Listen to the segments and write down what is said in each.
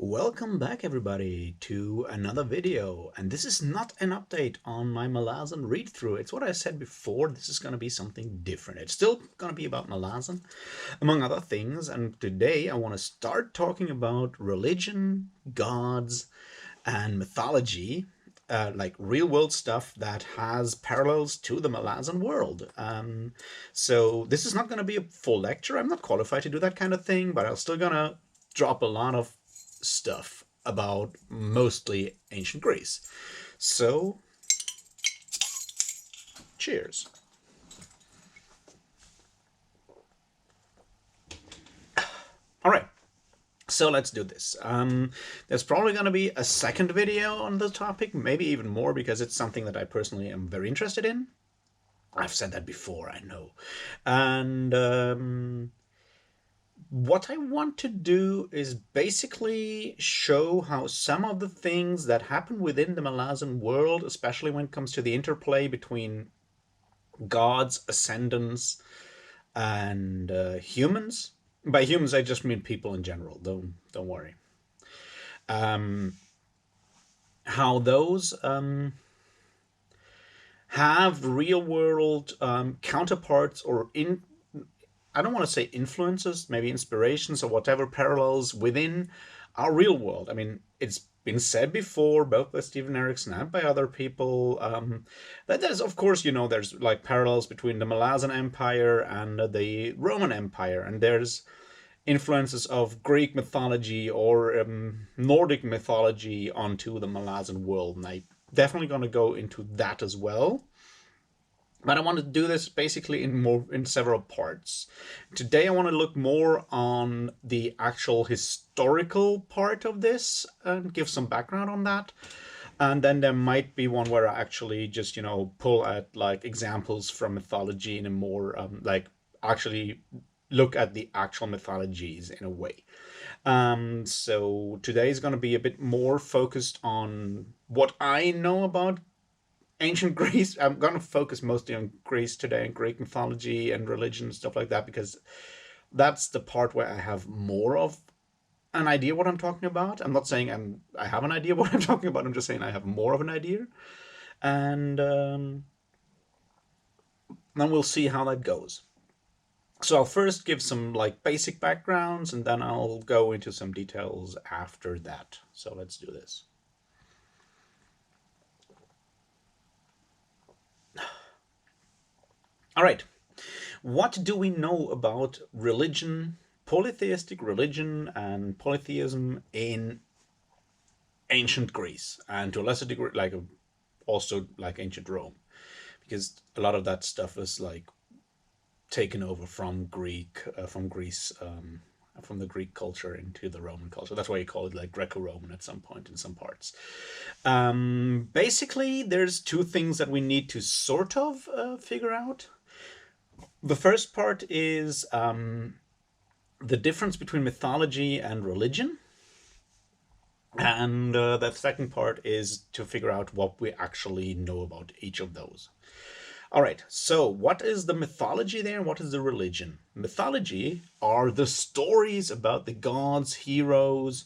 Welcome back everybody to another video, and this is not an update on my Malazan read-through. It's what I said before. This is going to be something different. It's still going to be about Malazan, among other things, and today I want to start talking about religion, gods, and mythology, like real-world stuff that has parallels to the Malazan world. So this is not going to be a full lecture. I'm not qualified to do that kind of thing, but I'm still going to drop a lot of stuff about mostly ancient Greece. So, cheers. All right, so let's do this. There's probably going to be a second video on the topic, maybe even more, because it's something that I personally am very interested in. I've said that before, I know. And what I want to do is basically show how some of the things that happen within the Malazan world, especially when it comes to the interplay between gods, ascendants, and humans. By humans, I just mean people in general. Don't worry. How those have real-world counterparts or I don't want to say influences, maybe inspirations or whatever parallels within our real world. I mean, it's been said before, both by Stephen Erickson and by other people, that there's, of course, there's like parallels between the Malazan Empire and the Roman Empire, and there's influences of Greek mythology or Nordic mythology onto the Malazan world, and I'm definitely going to go into that as well. But I want to do this basically in several parts. Today I want to look more on the actual historical part of this and give some background on that. And then there might be one where I actually just, pull at like examples from mythology in a more, actually look at the actual mythologies in a way. So today is going to be a bit more focused on what I know about ancient Greece. I'm going to focus mostly on Greece today and Greek mythology and religion and stuff like that, because that's the part where I have more of an idea what I'm talking about. I'm not saying I have an idea what I'm talking about. I'm just saying I have more of an idea. And then we'll see how that goes. So I'll first give some like basic backgrounds, and then I'll go into some details after that. So let's do this. All right, what do we know about religion, polytheistic religion and polytheism in ancient Greece, and to a lesser degree, also like ancient Rome, because a lot of that stuff is like taken over from from Greece, from the Greek culture into the Roman culture. That's why you call it like Greco-Roman at some point in some parts. Basically, there's two things that we need to sort of figure out. The first part is the difference between mythology and religion. And the second part is to figure out what we actually know about each of those. All right, so what is the mythology there and what is the religion? Mythology are the stories about the gods, heroes,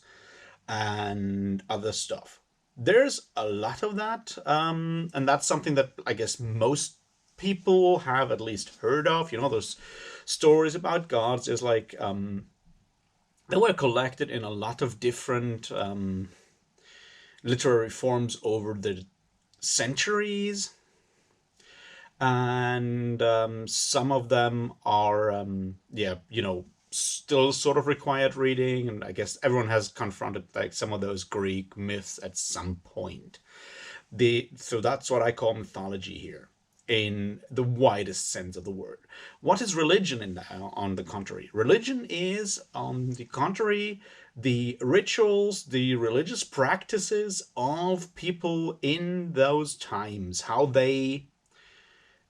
and other stuff. There's a lot of that, and that's something that I guess most people have at least heard of. Those stories about gods. There's like they were collected in a lot of different literary forms over the centuries, and some of them are still sort of required reading, and I guess everyone has confronted like some of those Greek myths at some point. So that's what I call mythology here, in the widest sense of the word. What is religion on the contrary? Religion is, on the contrary, the rituals, the religious practices of people in those times, how they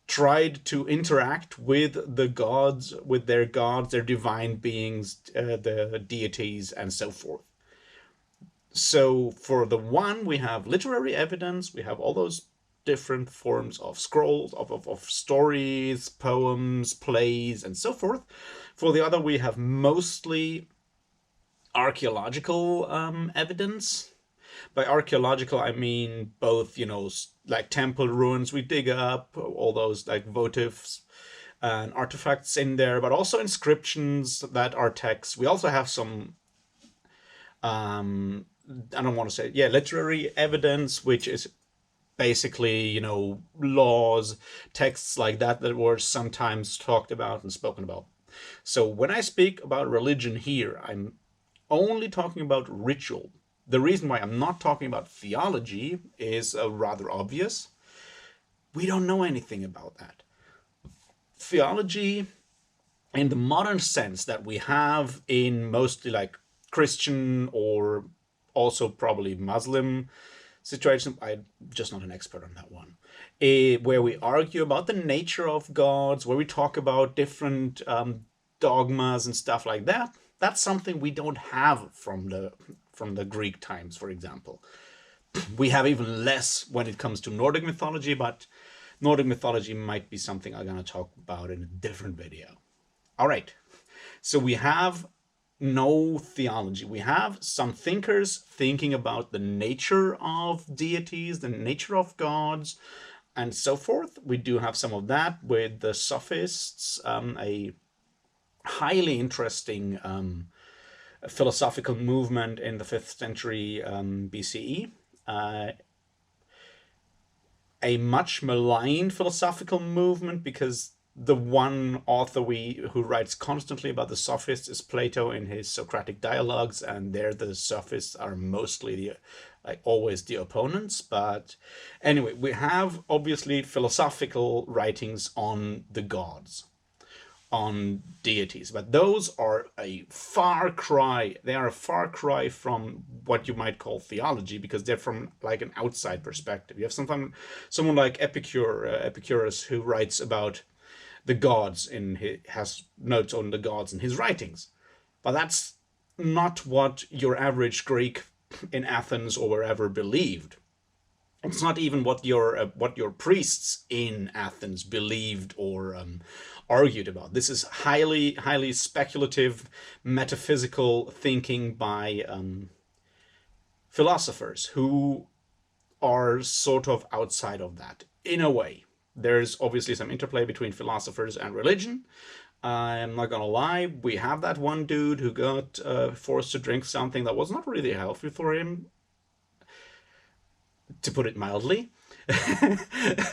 tried to interact with the gods, with their gods, their divine beings, the deities, and so forth. So for the one, we have literary evidence, we have all those different forms of scrolls, of stories, poems, plays, and so forth. For the other, we have mostly archaeological evidence. By archaeological, I mean both, like temple ruins we dig up, all those like votives and artifacts in there, but also inscriptions that are texts. We also have some, I don't want to say, yeah, literary evidence, which is basically, laws, texts like that that were sometimes talked about and spoken about. So when I speak about religion here, I'm only talking about ritual. The reason why I'm not talking about theology is rather obvious. We don't know anything about that. Theology, in the modern sense that we have in mostly like Christian or also probably Muslim situation, I'm just not an expert on that one, where we argue about the nature of gods, where we talk about different dogmas and stuff like that. That's something we don't have from the Greek times, for example. We have even less when it comes to Nordic mythology, but Nordic mythology might be something I'm going to talk about in a different video. All right, so we have no theology. We have some thinkers thinking about the nature of deities, the nature of gods, and so forth. We do have some of that with the Sophists, a highly interesting philosophical movement in the 5th century BCE. A much maligned philosophical movement because the one author who writes constantly about the Sophists is Plato in his Socratic dialogues, and there the Sophists are mostly always the opponents. But anyway, we have obviously philosophical writings on the gods, on deities, but those are a far cry. They are a far cry from what you might call theology, because they're from like an outside perspective. You have someone like Epicurus, who writes about the gods has notes on the gods in his writings, but that's not what your average Greek in Athens or wherever believed. It's not even what your priests in Athens believed or argued about. This is highly speculative, metaphysical thinking by philosophers who are sort of outside of that in a way. There's obviously some interplay between philosophers and religion. I'm not gonna lie, we have that one dude who got forced to drink something that was not really healthy for him, to put it mildly.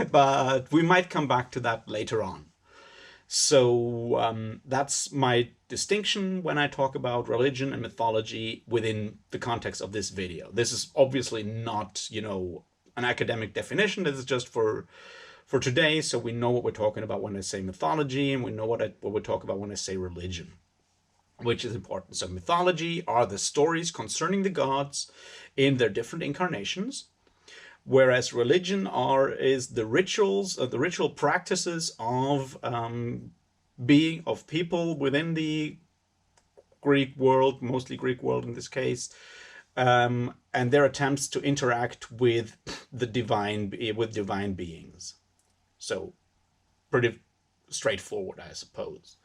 But we might come back to that later on. So that's my distinction when I talk about religion and mythology within the context of this video. This is obviously not, an academic definition. This is just for today, so we know what we're talking about when I say mythology, and we know what we talk about when I say religion, which is important. So mythology are the stories concerning the gods in their different incarnations, whereas religion is the rituals, the ritual practices of people within the Greek world, mostly Greek world in this case, and their attempts to interact with divine beings. So pretty straightforward, I suppose.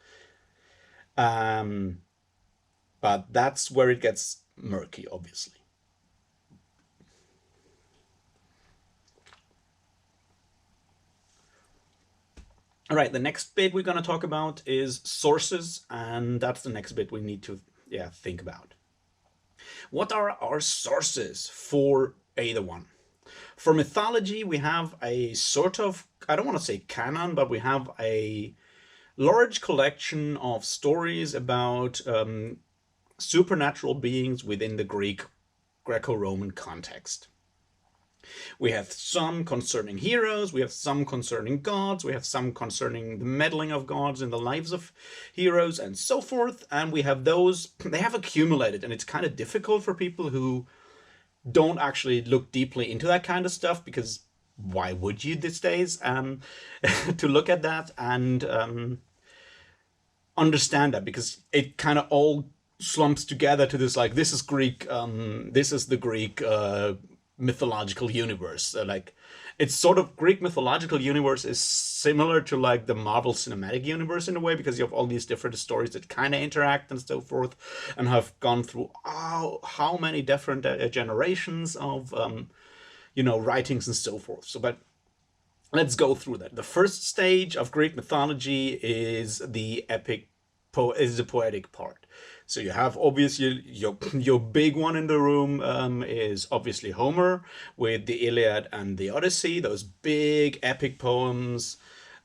But that's where it gets murky, obviously. All right, the next bit we're going to talk about is sources, and that's the next bit we need to think about. What are our sources for either one? For mythology, we have a sort of, I don't want to say canon, but we have a large collection of stories about supernatural beings within the Greco-Roman context. We have some concerning heroes, we have some concerning gods, we have some concerning the meddling of gods in the lives of heroes and so forth, and we have those, they have accumulated, and it's kind of difficult for people who don't actually look deeply into that kind of stuff, because why would you these days, to look at that and understand that, because it kind of all slumps together to this, like, this is Greek, this is the Greek mythological universe. So, like, it's sort of Greek mythological universe is similar to like the Marvel Cinematic Universe in a way, because you have all these different stories that kind of interact and so forth, and have gone through how many different generations of writings and so forth. So, but let's go through that. The first stage of Greek mythology is the is the poetic part. So you have obviously your big one in the room is obviously Homer with the Iliad and the Odyssey, those big epic poems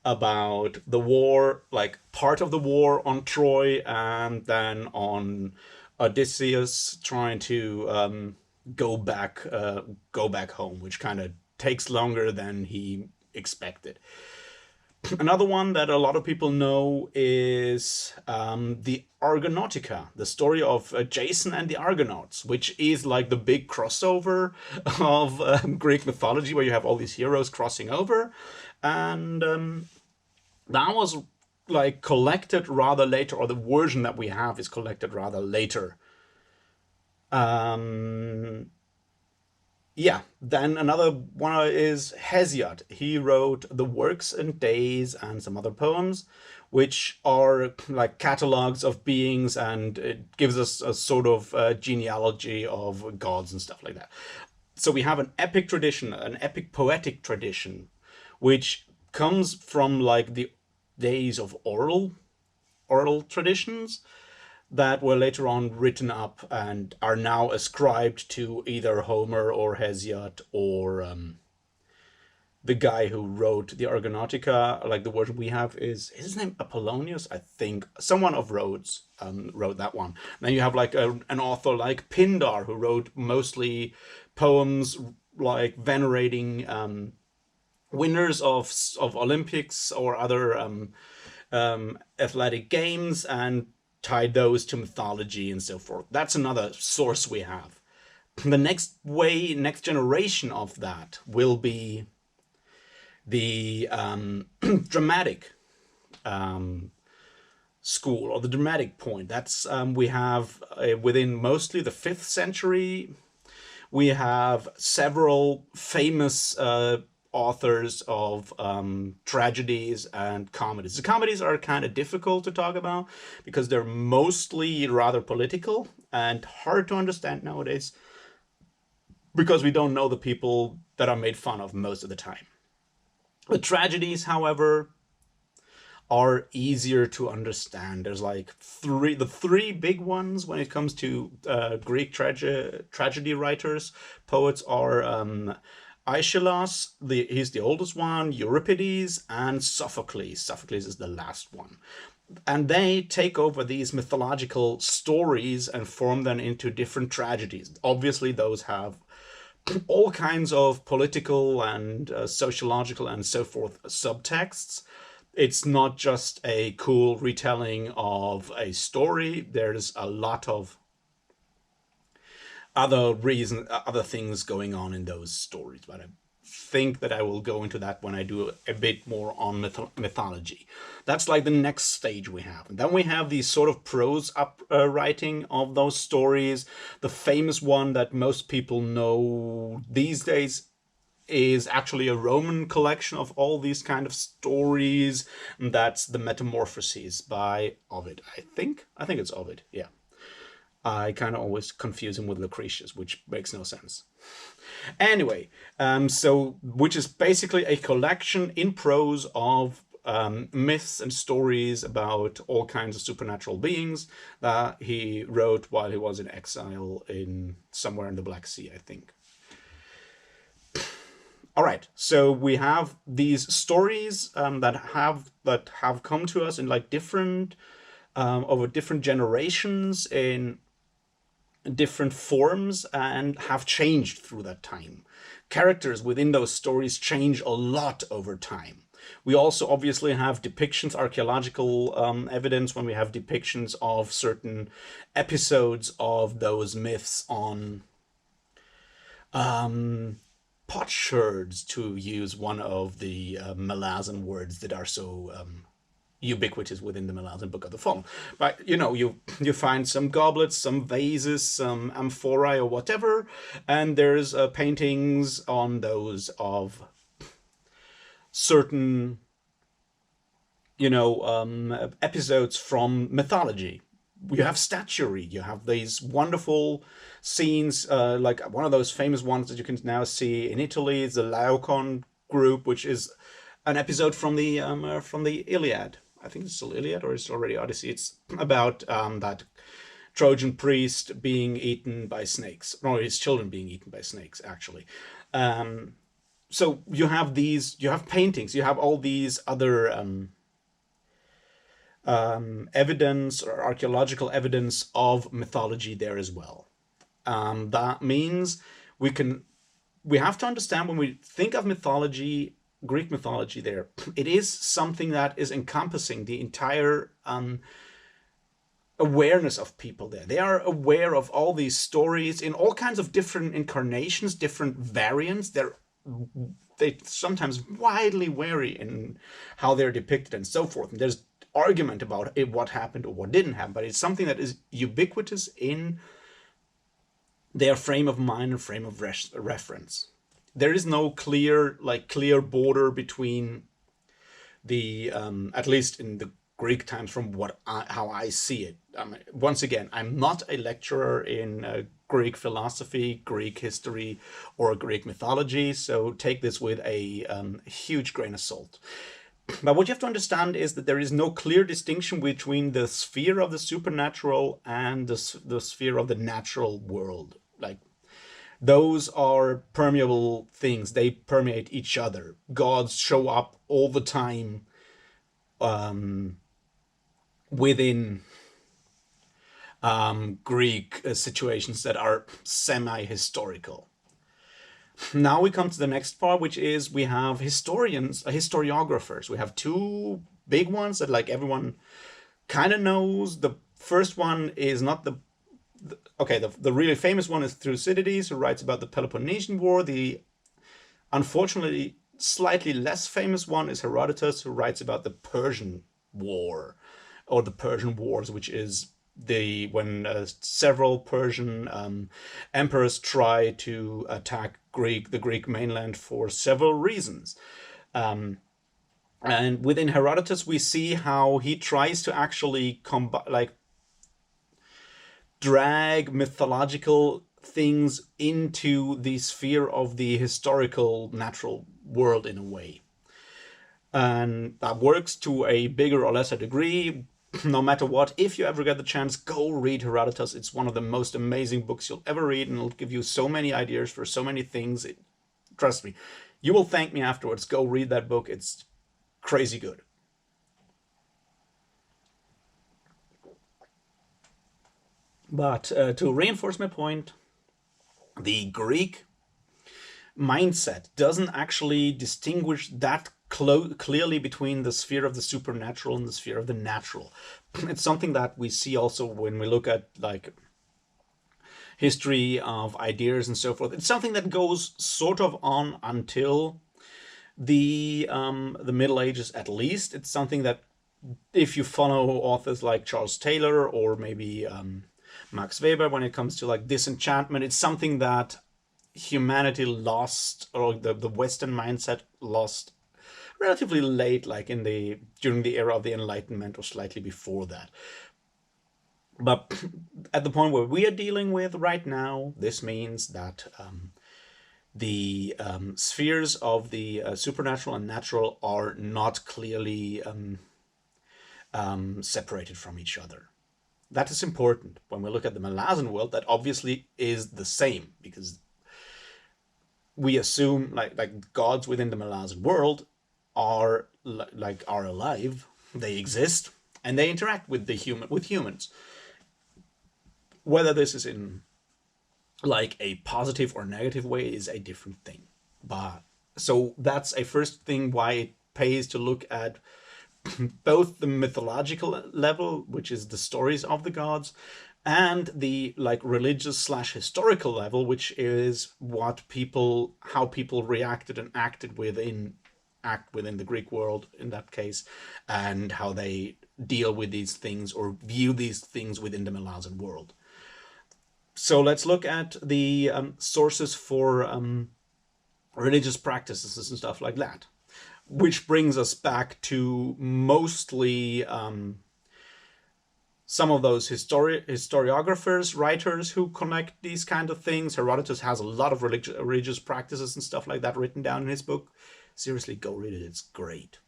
about the war, like part of the war on Troy, and then on Odysseus trying to go back home, which kind of takes longer than he expected. Another one that a lot of people know is the Argonautica, the story of Jason and the Argonauts, which is like the big crossover of Greek mythology, where you have all these heroes crossing over. And that was like collected rather later, or the version that we have is collected rather later. Yeah, then another one is Hesiod. He wrote the Works and Days and some other poems, which are like catalogs of beings, and it gives us a sort of genealogy of gods and stuff like that. So we have an epic tradition, an epic poetic tradition, which comes from like the days of oral traditions that were later on written up and are now ascribed to either Homer or Hesiod or the guy who wrote the Argonautica. Like the version we have is his name Apollonius, I think. Someone of Rhodes wrote that one. Then you have like an author like Pindar, who wrote mostly poems like venerating winners of Olympics or other athletic games, and tied those to mythology and so forth. That's another source we have. The next generation of that will be the dramatic school, or the dramatic point. That's we have within mostly the 5th century. We have several famous authors of tragedies and comedies. The comedies are kind of difficult to talk about because they're mostly rather political and hard to understand nowadays, because we don't know the people that are made fun of most of the time. The tragedies, however, are easier to understand. There's like the three big ones when it comes to Greek tragedy writers, poets are Aeschylus, he's the oldest one, Euripides, and Sophocles. Sophocles is the last one. And they take over these mythological stories and form them into different tragedies. Obviously, those have all kinds of political and sociological and so forth subtexts. It's not just a cool retelling of a story. There's a lot of other things going on in those stories, but I think that I will go into that when I do a bit more on mythology. That's like the next stage we have. And then we have these sort of prose writing of those stories. The famous one that most people know these days is actually a Roman collection of all these kind of stories, and that's the Metamorphoses by Ovid. I think it's Ovid, yeah. I kind of always confuse him with Lucretius, which makes no sense. Anyway, which is basically a collection in prose of myths and stories about all kinds of supernatural beings that he wrote while he was in exile somewhere in the Black Sea, I think. All right, so we have these stories that have come to us in like different over different generations in different forms, and have changed through that time. Characters within those stories change a lot over time. We also obviously have depictions, archaeological evidence, when we have depictions of certain episodes of those myths on potsherds, to use one of the Malazan words that are so ubiquitous within the Malazan Book of the Fallen. But you find some goblets, some vases, some amphorae or whatever, and there's paintings on those of certain episodes from mythology. You have statuary, you have these wonderful scenes, like one of those famous ones that you can now see in Italy is the Laocoon group, which is an episode from the Iliad. I think it's still Iliad or it's already Odyssey. It's about that Trojan priest being eaten by snakes, or his children being eaten by snakes, actually. So you have paintings, you have all these other evidence or archaeological evidence of mythology there as well. That means we have to understand when we think of mythology, Greek mythology there, it is something that is encompassing the entire awareness of people there. They are aware of all these stories in all kinds of different incarnations, different variants. They sometimes widely vary in how they're depicted and so forth. And there's argument about what happened or what didn't happen, but it's something that is ubiquitous in their frame of mind and frame of reference. There is no clear border between the at least in the Greek times from how I see it. Once again, I'm not a lecturer in Greek philosophy, Greek history, or Greek mythology, so take this with a huge grain of salt. But what you have to understand is that there is no clear distinction between the sphere of the supernatural and the sphere of the natural world. Like, those are permeable things. They permeate each other. Gods show up all the time within Greek situations that are semi-historical. Now we come to the next part, which is we have historiographers. We have two big ones that everyone kind of knows. The first one is not the really famous one is Thucydides, who writes about the Peloponnesian War. The unfortunately slightly less famous one is Herodotus, who writes about the Persian War, or the Persian Wars, which is when several Persian emperors try to attack the Greek mainland for several reasons. And within Herodotus, we see how he tries to actually drag mythological things into the sphere of the historical natural world in a way. And that works to a bigger or lesser degree. No matter what, if you ever get the chance, go read Herodotus. It's one of the most amazing books you'll ever read, and it'll give you so many ideas for so many things. Trust me, you will thank me afterwards. Go read that book. It's crazy good. But to reinforce my point, the Greek mindset doesn't actually distinguish that clearly between the sphere of the supernatural and the sphere of the natural. It's something that we see also when we look at history of ideas and so forth. It's something that goes sort of on until the Middle Ages at least. It's something that if you follow authors like Charles Taylor or maybe Max Weber, when it comes to disenchantment, it's something that humanity lost, or the Western mindset lost relatively late, during the era of the Enlightenment or slightly before that. But at the point where we are dealing with right now, this means that the spheres of the supernatural and natural are not clearly separated from each other. That is important. When we look at the Malazan world, that obviously is the same, because we assume like gods within the Malazan world are alive, they exist, and they interact with humans. Whether this is in a positive or negative way is a different thing. But so that's a first thing why it pays to look at both the mythological level, which is the stories of the gods, and the religious / historical level, which is how people reacted and acted within act within the Greek world in that case, and how they deal with these things or view these things within the Malazan world. So let's look at the sources for religious practices and stuff like that, which brings us back to mostly some of those historiographers, writers who connect these kind of things. Herodotus has a lot of religious practices and stuff like that written down in his book. Seriously, go read it. It's great.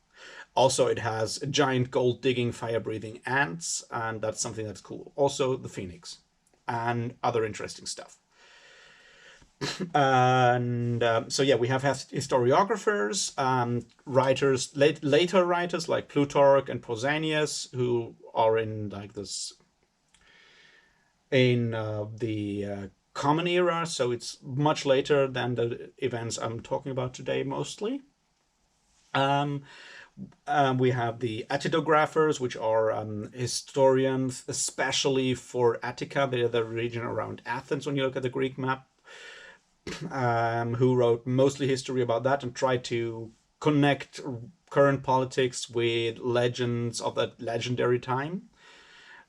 Also, it has giant gold-digging, fire-breathing ants, and that's something that's cool. Also, the phoenix and other interesting stuff. And so yeah, we have historiographers, writers, later writers like Plutarch and Pausanias, who are in like this in the Common Era, so it's much later than the events I'm talking about today mostly. We have the Attidographers, which are historians, especially for Attica, the region around Athens when you look at the Greek map, who wrote mostly history about that and tried to connect current politics with legends of that legendary time.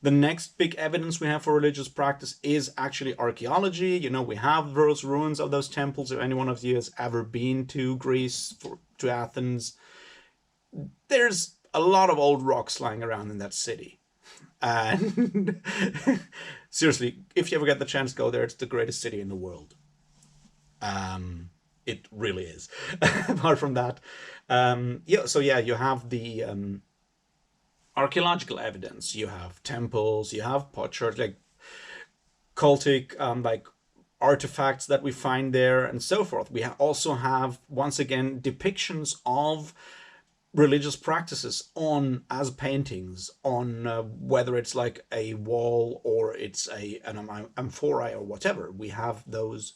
The next big evidence we have for religious practice is actually archaeology. You know, we have those ruins of those temples. If any one of you has ever been to Greece, to Athens, there's a lot of old rocks lying around in that city. And seriously, if you ever get the chance, go there. It's the greatest city in the world. It really is. Apart from that, you have the archaeological evidence. You have temples, you have potsherds, like cultic like artifacts that we find there, and so forth. We also have, once again, depictions of religious practices as paintings on whether it's like a wall or it's an amphora or whatever. We have those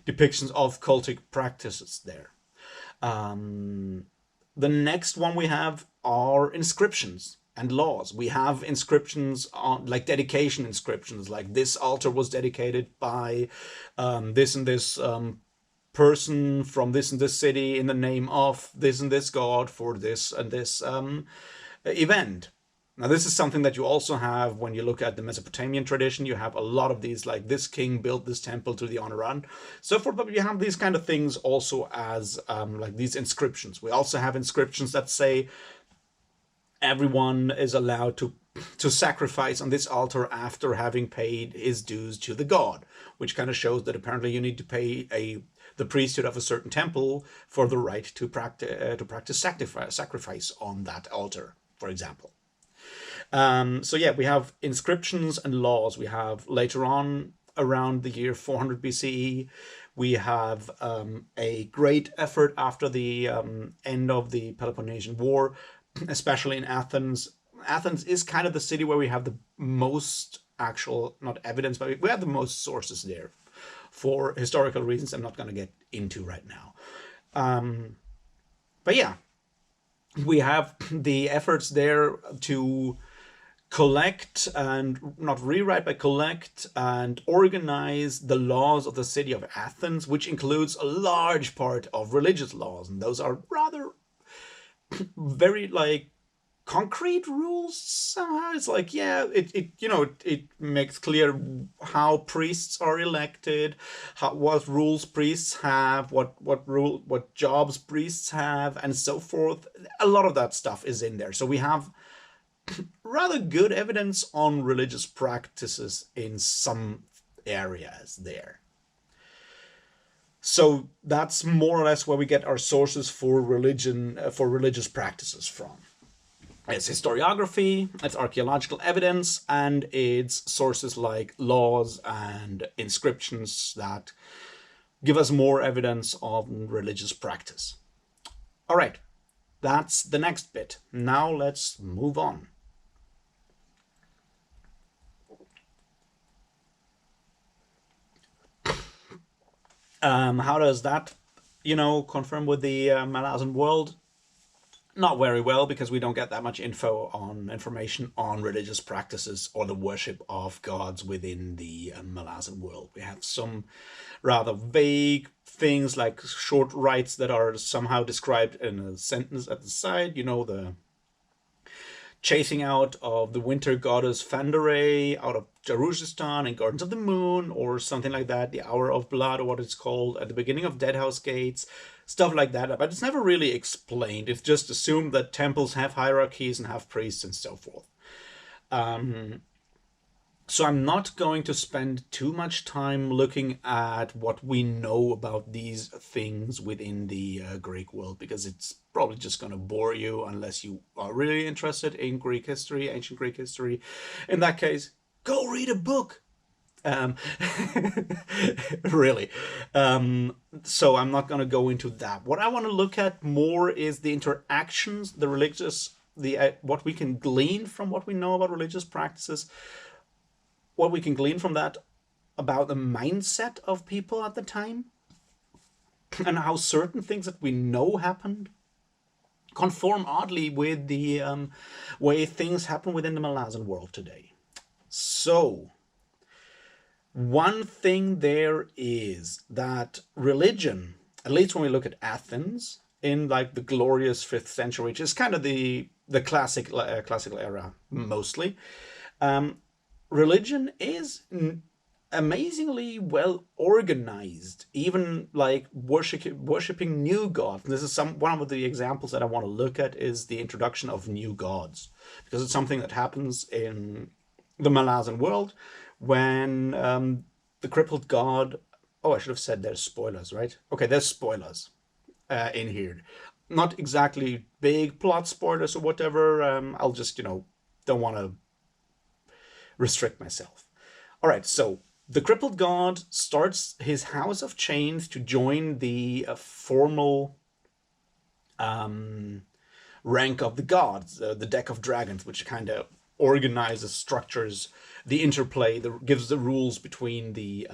depictions of cultic practices there. The next one we have are inscriptions and laws. We have inscriptions on, like dedication inscriptions, like this altar was dedicated by this and this person from this and this city in the name of this and this god for this and this event. Now, this is something that you also have when you look at the Mesopotamian tradition. You have a lot of these, like this king built this temple to the honor and so forth. But you have these kind of things also as like these inscriptions. We also have inscriptions that say everyone is allowed to sacrifice on this altar after having paid his dues to the god, which kind of shows that apparently you need to pay the priesthood of a certain temple for the right to practice sacrifice on that altar, for example. So yeah, we have inscriptions and laws. We have later on, around the year 400 BCE, we have a great effort after the end of the Peloponnesian War, especially in Athens. Athens is kind of the city where we have the most actual, not evidence, but we have the most sources there for historical reasons I'm not going to get into right now. But yeah, we have the efforts there to collect and not rewrite, but collect and organize the laws of the city of Athens, which includes a large part of religious laws. And those are rather very like concrete rules somehow. It's like, yeah, it makes clear how priests are elected, what rules priests have, what jobs priests have, and so forth. A lot of that stuff is in there. So we have rather good evidence on religious practices in some areas there. So that's more or less where we get our sources for religion, for religious practices from. It's historiography, it's archaeological evidence, and it's sources like laws and inscriptions that give us more evidence of religious practice. All right, that's the next bit. Now let's move on. How does that, confirm with the Malazan world? Not very well, because we don't get that much information on religious practices or the worship of gods within the Malazan world. We have some rather vague things like short rites that are somehow described in a sentence at the side. You know, the chasing out of the winter goddess Fandaray out of Jaruzhistan and Gardens of the Moon, or something like that, the Hour of Blood, or what it's called, at the beginning of Deadhouse Gates, stuff like that. But it's never really explained. It's just assumed that temples have hierarchies and have priests and so forth. So I'm not going to spend too much time looking at what we know about these things within the Greek world, because it's probably just going to bore you unless you are really interested in Greek history, ancient Greek history. In that case, go read a book. Really. So I'm not going to go into that. What I want to look at more is the interactions, the religious, what we can glean from what we know about religious practices, what we can glean from that about the mindset of people at the time, and how certain things that we know happened conform oddly with the way things happen within the Malazan world today. So, one thing there is that religion, at least when we look at Athens, in like the glorious 5th century, which is kind of the classical era mostly, religion is amazingly well organized, even like worshipping new gods. This is one of the examples that I want to look at is the introduction of new gods, because it's something that happens in the Malazan world when the crippled god, oh, I should have said there's spoilers, right? Okay, there's spoilers in here. Not exactly big plot spoilers or whatever. I'll just, don't want to restrict myself. All right, so the crippled god starts his house of chains to join the formal rank of the gods, the deck of dragons, which kind of organizes, structures the interplay, gives the rules between the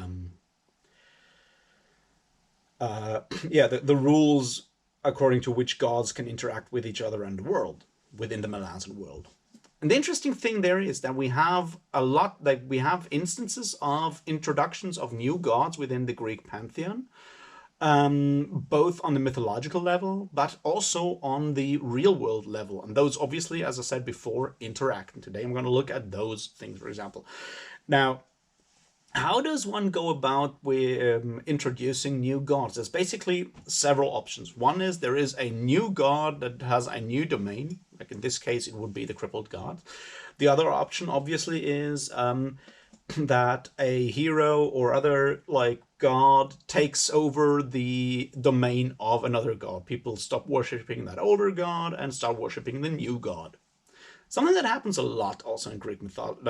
rules according to which gods can interact with each other and the world within the Malazan world. And the interesting thing there is that we have we have instances of introductions of new gods within the Greek pantheon, both on the mythological level, but also on the real world level. And those obviously, as I said before, interact. And today I'm going to look at those things, for example. Now, how does one go about with introducing new gods? There's basically several options. One is there is a new god that has a new domain. Like in this case, it would be the crippled god. The other option, obviously, is that a hero or other god takes over the domain of another god. People stop worshipping that older god and start worshipping the new god. Something that happens a lot also in Greek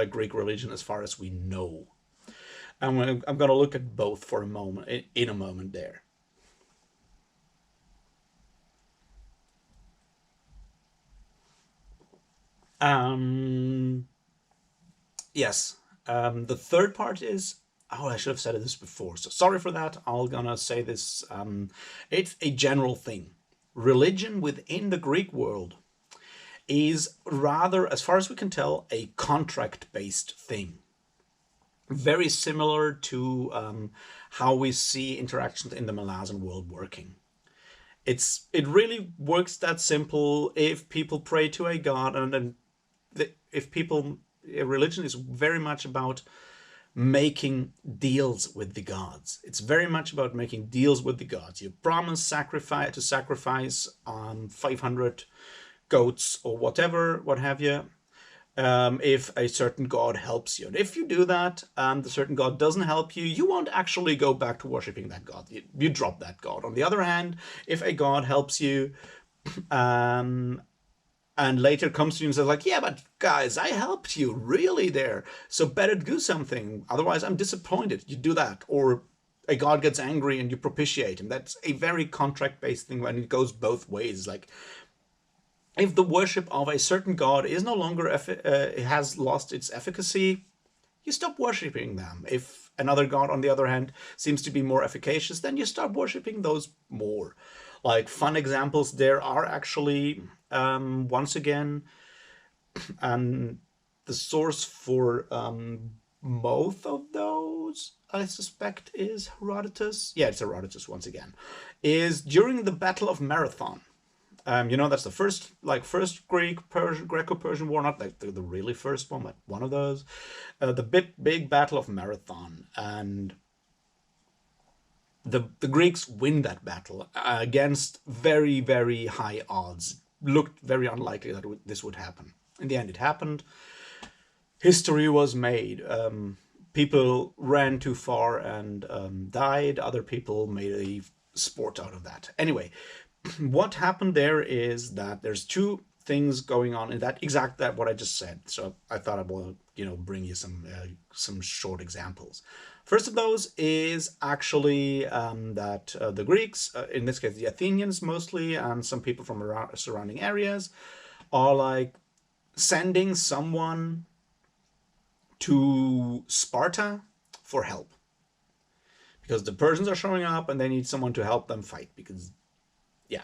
Greek religion, as far as we know. And I'm going to look at both for a moment, in a moment there. Yes. The third part is, I should have said this before, so sorry for that. I'm gonna say this. It's a general thing. Religion within the Greek world is rather, as far as we can tell, a contract-based thing. Very similar to how we see interactions in the Malazan world working. It really works that simple. If people pray to a god, and then religion is very much about making deals with the gods. It's very much about making deals with the gods. You promise to sacrifice 500 goats or whatever, what have you, if a certain god helps you. And if you do that and the certain god doesn't help you, you won't actually go back to worshipping that god. You drop that god. On the other hand, if a god helps you and later comes to you and says yeah, but guys, I helped you really there, so better do something, otherwise I'm disappointed, you do that. Or a god gets angry and you propitiate him. That's a very contract-based thing, and it goes both ways. If the worship of a certain god is no longer has lost its efficacy, you stop worshipping them. If another god, on the other hand, seems to be more efficacious, then you start worshipping those more. Fun examples there are actually, once again, the source for both of those, I suspect, is Herodotus. Yeah, it's Herodotus once again. Is during the Battle of Marathon. That's the first Greco-Persian war, not like the really first one, but one of those. The big Battle of Marathon, and the Greeks win that battle against very, very high odds. Looked very unlikely that this would happen. In the end, it happened. History was made. People ran too far and died. Other people made a sport out of that. Anyway, what happened there is that there's two things going on in that what I just said. So I thought I will bring you some short examples. First of those is actually that the Greeks, in this case the Athenians mostly, and some people from around surrounding areas, are like sending someone to Sparta for help, because the Persians are showing up and they need someone to help them fight, because yeah.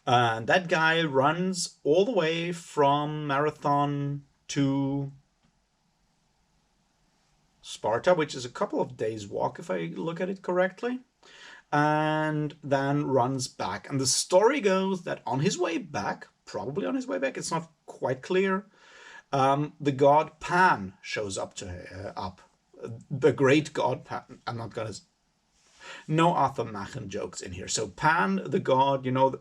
And that guy runs all the way from Marathon to Sparta, which is a couple of days walk if I look at it correctly, and then runs back. And the story goes that on his way back, probably on his way back, it's not quite clear, the god Pan shows up the great god Pan. I'm not gonna, no Arthur Machen jokes in here. So Pan, the god, the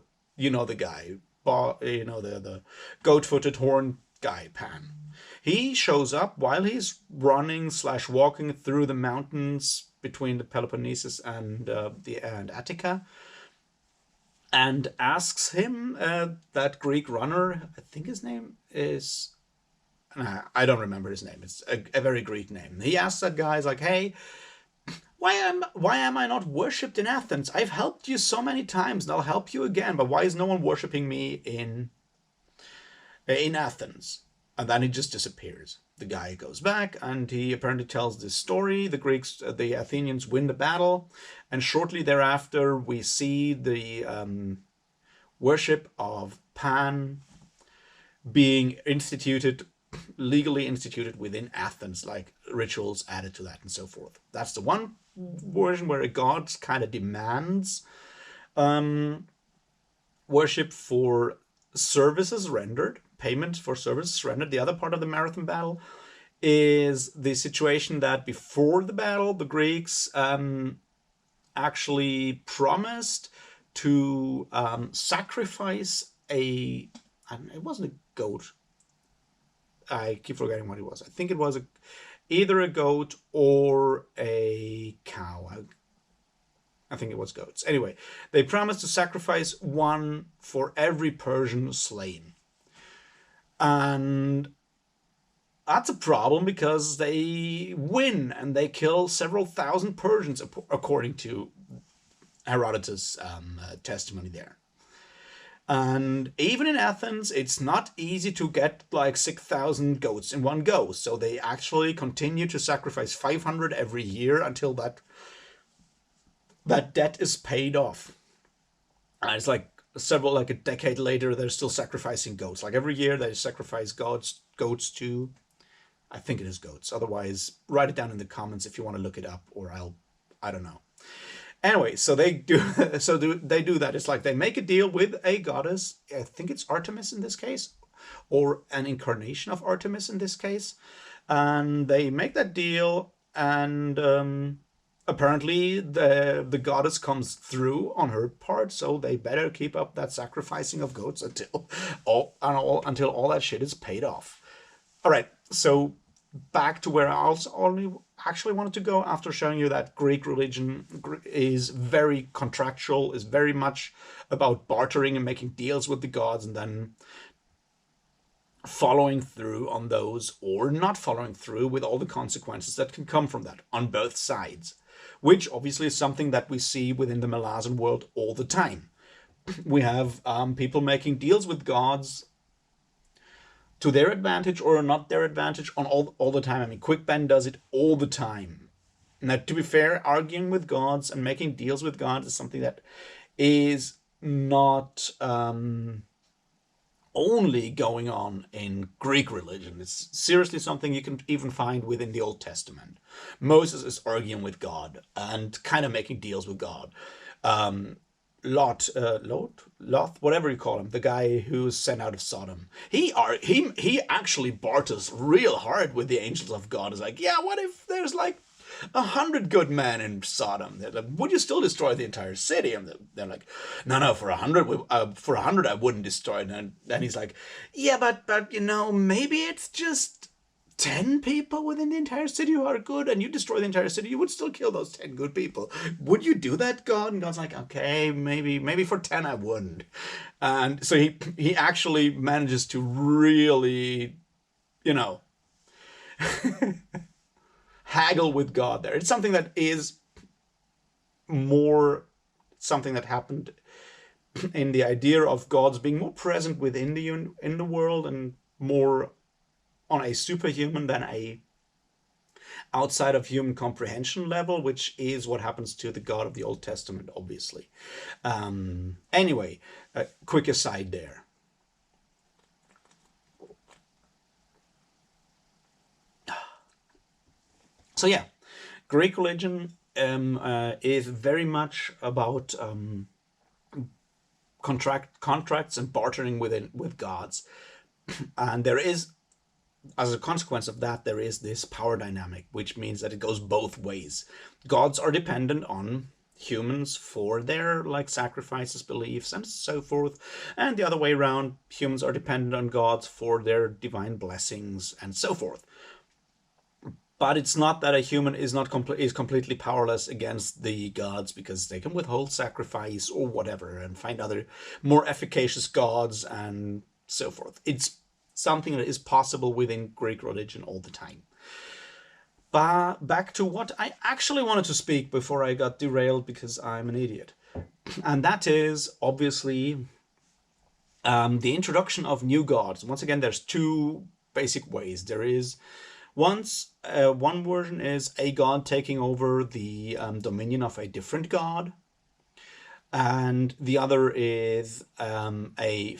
guy, the goat-footed horn guy, Pan. He shows up while he's running / walking through the mountains between the Peloponnesus and Attica, and asks him, that Greek runner, I think his name is, I don't remember his name. It's a very Greek name. He asks that guy, he's like, hey, why am I not worshipped in Athens? I've helped you so many times, and I'll help you again, but why is no one worshipping me in Athens? And then he just disappears. The guy goes back, and he apparently tells this story. The Athenians win the battle, and shortly thereafter we see the worship of Pan being legally instituted within Athens, like rituals added to that and so forth. That's the one version where a god kind of demands worship for services rendered, payment for services rendered. The other part of the Marathon battle is the situation that before the battle, the Greeks actually promised to sacrifice it wasn't a goat. I keep forgetting what it was. I think it was either a goat or a cow. I think it was goats. Anyway, they promised to sacrifice one for every Persian slain. And that's a problem because they win and they kill several thousand Persians, according to Herodotus' testimony there. And even in Athens, it's not easy to get like 6,000 goats in one go. So they actually continue to sacrifice 500 every year until that debt is paid off. And it's like a decade later, they're still sacrificing goats. Like every year they sacrifice goats to, I think it is goats. Otherwise, write it down in the comments if you want to look it up, or I don't know. Anyway, so they do that. It's like they make a deal with a goddess. I think it's Artemis in this case, or an incarnation of Artemis in this case. And they make that deal, and apparently the goddess comes through on her part, so they better keep up that sacrificing of goats until all that shit is paid off. All right, so back to where I actually wanted to go after showing you that Greek religion is very contractual, is very much about bartering and making deals with the gods, and then following through on those or not following through with all the consequences that can come from that on both sides, which obviously is something that we see within the Malazan world all the time. We have people making deals with gods to their advantage or not their advantage on all the time. I mean, Quick Ben does it all the time. Now, to be fair, arguing with gods and making deals with gods is something that is not only going on in Greek religion. It's seriously something you can even find within the Old Testament. Moses is arguing with God and kind of making deals with God. Lot, whatever you call him, the guy who was sent out of Sodom. He actually barters real hard with the angels of God. It's like, yeah, what if there's like 100 good men in Sodom? They're like, would you still destroy the entire city? And they're like, no, for 100, for 100 I wouldn't destroy it. And then he's like, yeah, but maybe it's just 10 people within the entire city who are good, and you destroy the entire city, you would still kill those 10 good people. Would you do that, God? And God's like, okay, maybe for 10 I wouldn't. And so he actually manages to really, haggle with God there. It's something that is more something that happened in the idea of gods being more present within in the world and more on a superhuman than a outside of human comprehension level, which is what happens to the God of the Old Testament, obviously. Anyway, a quick aside there. So yeah, Greek religion is very much about contracts and bartering with gods, and there is, as a consequence of that, there is this power dynamic, which means that it goes both ways. Gods are dependent on humans for their sacrifices, beliefs, and so forth, and the other way around, humans are dependent on gods for their divine blessings and so forth. But it's not that a human is completely powerless against the gods, because they can withhold sacrifice or whatever and find other more efficacious gods and so forth. It's something that is possible within Greek religion all the time. But back to what I actually wanted to speak before I got derailed because I'm an idiot. And that is obviously the introduction of new gods. Once again, there's two basic ways. There is one version is a god taking over the dominion of a different god, and the other is a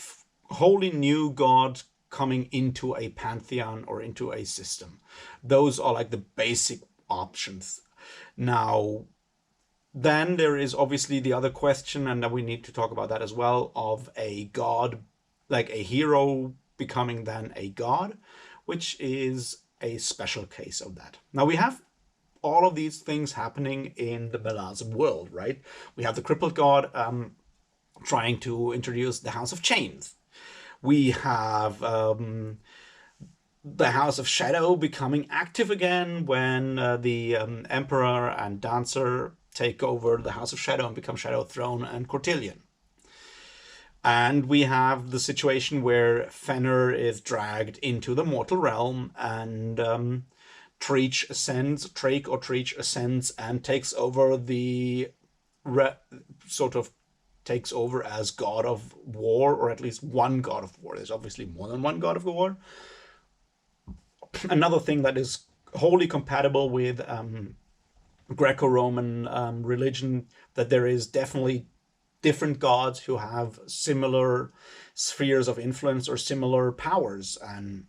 wholly new god coming into a pantheon or into a system. Those are like the basic options. Now, then there is obviously the other question, and we need to talk about that as well, of a god, like a hero becoming then a god, which is a special case of that. Now we have all of these things happening in the Malazan world, right? We have the crippled god trying to introduce the House of Chains. We have the House of Shadow becoming active again when the Emperor and Dancer take over the House of Shadow and become Shadow Throne and Cortillion. And we have the situation where Fenner is dragged into the mortal realm, and Treach ascends and takes over takes over as god of war, or at least one god of war. There's obviously more than one god of war. Another thing that is wholly compatible with Greco-Roman religion, that there is definitely different gods who have similar spheres of influence or similar powers, and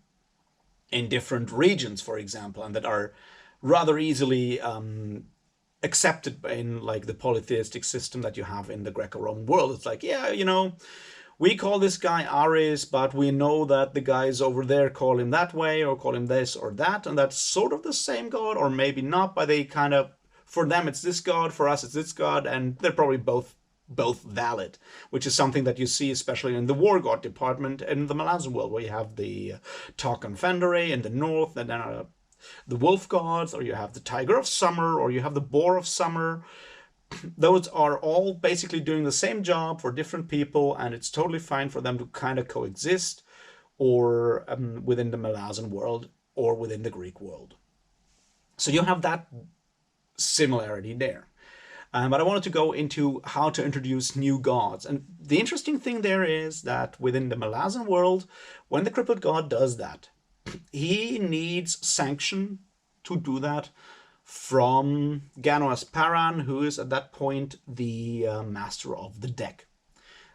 in different regions, for example, and that are rather easily accepted in the polytheistic system that you have in the Greco-Roman world. It's like, yeah, we call this guy Ares, but we know that the guys over there call him that way or call him this or that, and that's sort of the same god, or maybe not, but they kind of, for them it's this god, for us it's this god, and they're probably both valid, which is something that you see especially in the war god department in the Malazan world, where you have the Tarkan Fendere in the north, and then the wolf gods, or you have the tiger of summer, or you have the boar of summer. Those are all basically doing the same job for different people, and it's totally fine for them to kind of coexist, or within the Malazan world or within the Greek world. So you have that similarity there. But I wanted to go into how to introduce new gods. And the interesting thing there is that within the Malazan world, when the crippled god does that, he needs sanction to do that from Ganoas Paran, who is at that point the master of the deck.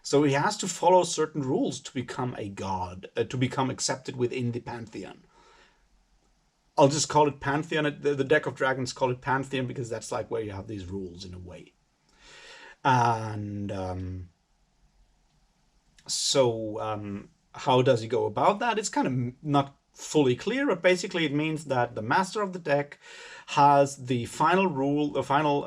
So he has to follow certain rules to become a god, to become accepted within the pantheon. I'll just call it pantheon. The deck of dragons call it pantheon because that's like where you have these rules in a way. And how does he go about that? It's kind of not fully clear, but basically it means that the master of the deck has the final rule, the final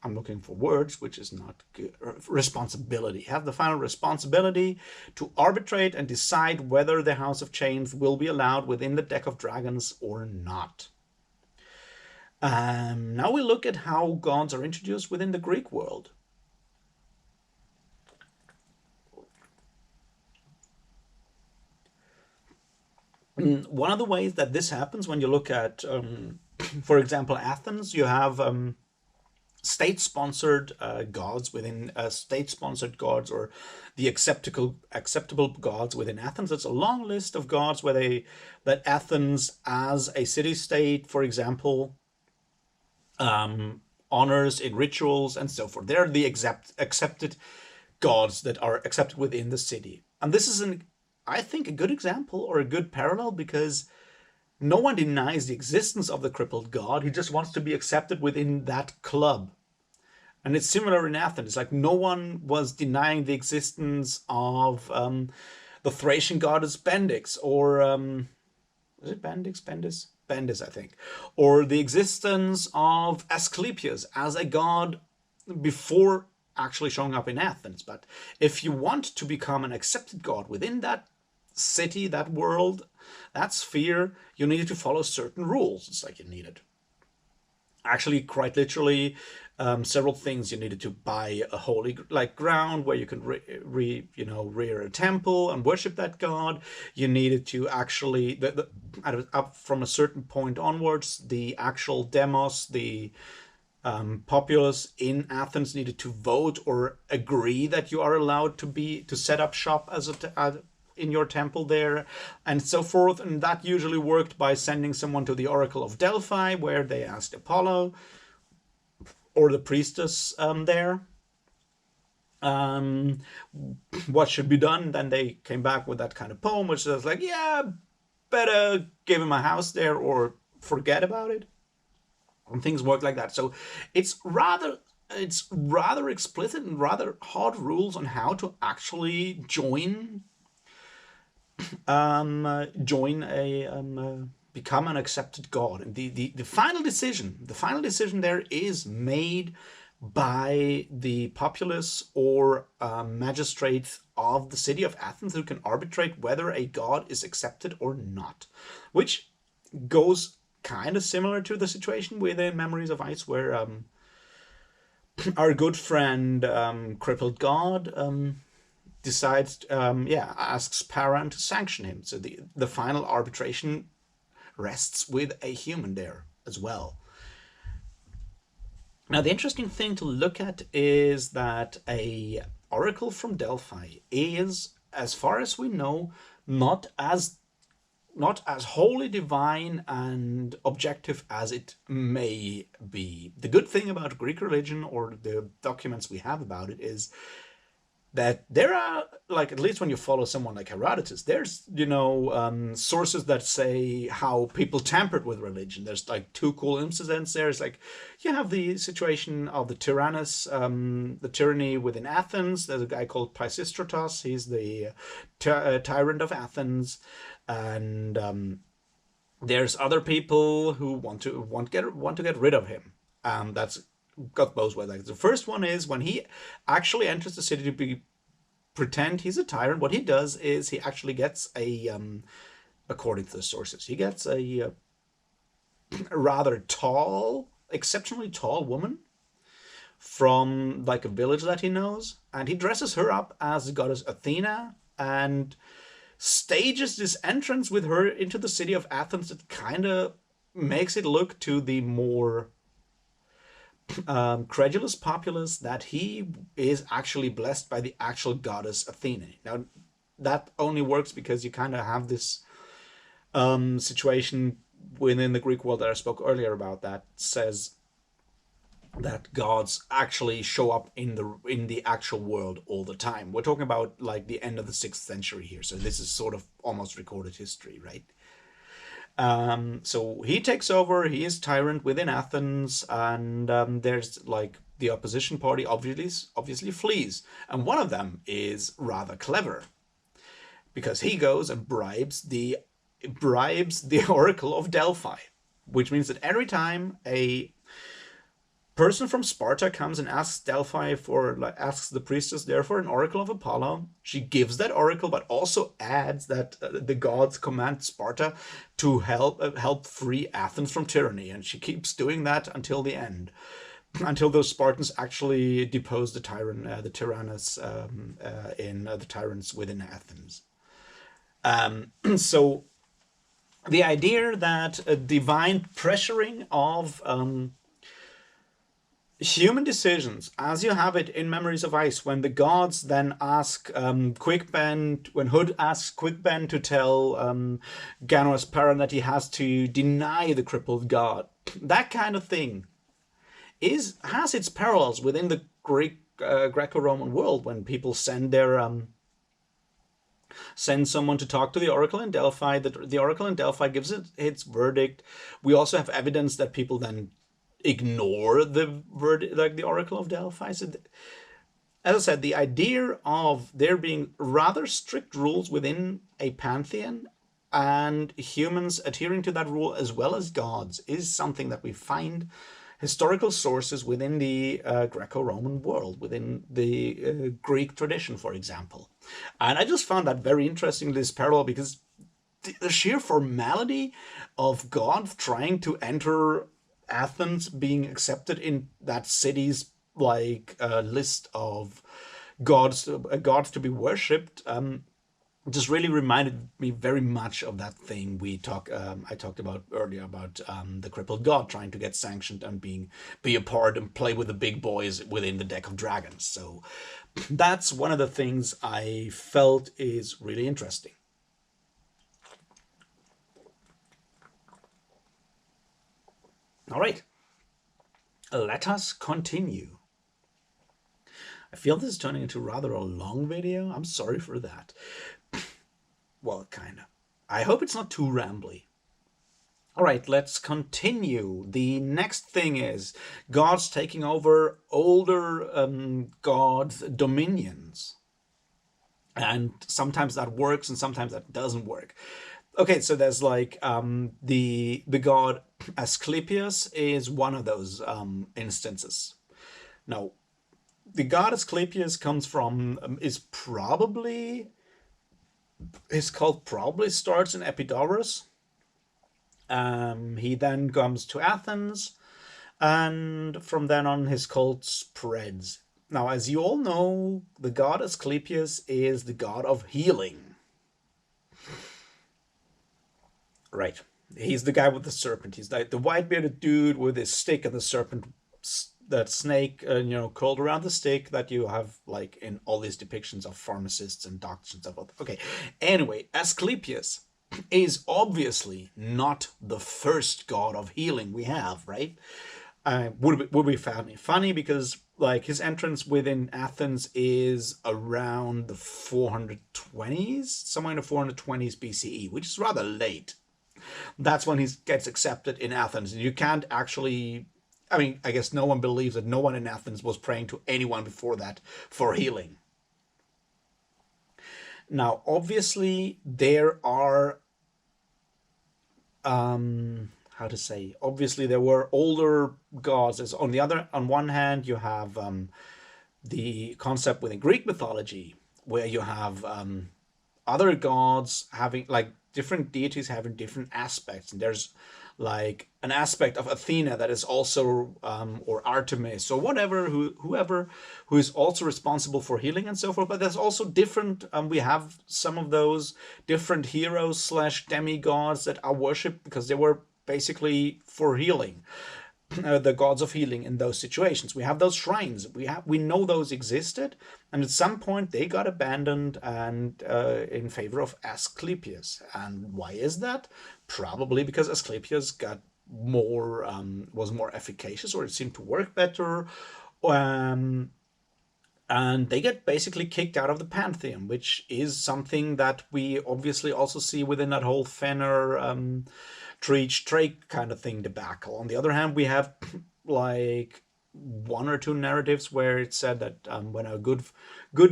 I'm looking for words, which is not good. Responsibility. Have the final responsibility to arbitrate and decide whether the House of Chains will be allowed within the deck of dragons or not. Now we look at how gods are introduced within the Greek world. One of the ways that this happens when you look at, for example, Athens, you have state-sponsored gods within state-sponsored gods, or the acceptable gods within Athens. It's a long list of gods where that Athens as a city-state, for example, honors in rituals and so forth. They're the accepted gods that are accepted within the city. And this is I think a good example or a good parallel, because no one denies the existence of the crippled god. He just wants to be accepted within that club. And it's similar in Athens. It's like no one was denying the existence of the Thracian goddess Bendix, or is it Bendix? Bendis, I think. Or the existence of Asclepius as a god before actually showing up in Athens. But if you want to become an accepted god within that city, that world, that sphere, you needed to follow certain rules. It's like you needed, actually quite literally, several things. You needed to buy a holy ground where you can rear a temple and worship that god. You needed to actually, up from a certain point onwards, the actual demos, the populace in Athens needed to vote or agree that you are allowed to set up shop as in your temple there, and so forth. And that usually worked by sending someone to the Oracle of Delphi, where they asked Apollo or the priestess there what should be done. Then they came back with that kind of poem, which was like, yeah, better give him a house there or forget about it. And things work like that. So it's rather explicit and rather hard rules on how to actually join become an accepted god. And the final decision there is made by the populace or magistrates of the city of Athens, who can arbitrate whether a god is accepted or not, which goes kind of similar to the situation within Memories of Ice, where our good friend Crippled God decides, asks Paran to sanction him. So the final arbitration rests with a human there as well. Now, the interesting thing to look at is that a oracle from Delphi is, as far as we know, not as wholly divine and objective as it may be. The good thing about Greek religion, or the documents we have about it, is that there are, like, at least when you follow someone like Herodotus, there's, sources that say how people tampered with religion. There's like two cool incidents there. It's like, you have the situation of the Tyrannus, the tyranny within Athens. There's a guy called Pisistratos. He's the tyrant of Athens. And there's other people who want to get rid of him. That's got both ways. Like, the first one is when he actually enters the city to pretend he's a tyrant. What he does is he actually gets according to the sources, he gets a rather tall, exceptionally tall woman from like a village that he knows, and he dresses her up as the goddess Athena and stages this entrance with her into the city of Athens that kind of makes it look to the more credulous populace that he is actually blessed by the actual goddess Athena. Now, that only works because you kind of have this situation within the Greek world that I spoke earlier about, that says that gods actually show up in the actual world all the time. We're talking about like the end of the 6th century here, so this is sort of almost recorded history, right? So he takes over. He is tyrant within Athens, and there's like the opposition party obviously flees, and one of them is rather clever because he goes and bribes the Oracle of Delphi, which means that every time a person from Sparta comes and asks Delphi for, like, asks the priestess there for an oracle of Apollo, she gives that oracle, but also adds that the gods command Sparta to help free Athens from tyranny, and she keeps doing that until the end, until those Spartans actually depose the tyrannus in the tyrants within Athens. So the idea that a divine pressuring of human decisions, as you have it in Memories of Ice, when the gods then ask Quickben, when Hood asks Quickben to tell Ganoasparan that he has to deny the crippled god, that kind of thing has its parallels within the Greco-Roman world, when people send someone to talk to the oracle in Delphi. The oracle in Delphi gives its verdict. We also have evidence that people then ignore the verdict, like the oracle of Delphi. So as I said, the idea of there being rather strict rules within a pantheon and humans adhering to that rule as well as gods is something that we find historical sources within the Greco-Roman world, within the Greek tradition, for example. And I just found that very interesting, this parallel, because the sheer formality of God trying to enter Athens, being accepted in that city's like list of gods to be worshipped, just really reminded me very much of that thing I talked about earlier, about the crippled god trying to get sanctioned and be a part and play with the big boys within the deck of dragons. So that's one of the things I felt is really interesting. All right, let us continue. I feel this is turning into rather a long video. I'm sorry for that. Well, kind of. I hope it's not too rambly. All right, let's continue. The next thing is gods taking over older gods' dominions. And sometimes that works and sometimes that doesn't work. Okay, so there's like the god Asclepius is one of those instances. Now, the god Asclepius comes from his cult probably starts in Epidaurus. He then comes to Athens, and from then on his cult spreads. Now, as you all know, the god Asclepius is the god of healing. Right. He's the guy with the serpent. He's like the white-bearded dude with his stick and the serpent, that snake, curled around the stick that you have like in all these depictions of pharmacists and doctors and stuff. Okay. Anyway, Asclepius is obviously not the first god of healing we have, right? Would be funny because like his entrance within Athens is around the 420s, somewhere in the 420s BCE, which is rather late. That's when he gets accepted in Athens. You can't actually, I mean, I guess no one believes that no one in Athens was praying to anyone before that for healing. Now, obviously, there are, obviously there were older gods. As on one hand, you have the concept within Greek mythology, where you have other gods having, like, different deities having different aspects, and there's like an aspect of Athena that is also or Artemis or whoever who is also responsible for healing and so forth. But there's also different we have some of those different heroes slash demigods that are worshipped because they were basically for healing. The gods of healing in those situations. We have those shrines. We know those existed, and at some point they got abandoned and in favor of Asclepius. And why is that? Probably because Asclepius got was more efficacious, or it seemed to work better. Um, and they get basically kicked out of the pantheon, which is something that we obviously also see within that whole Fenner Treach Drake kind of thing debacle. On the other hand, we have like one or two narratives where it said that when a good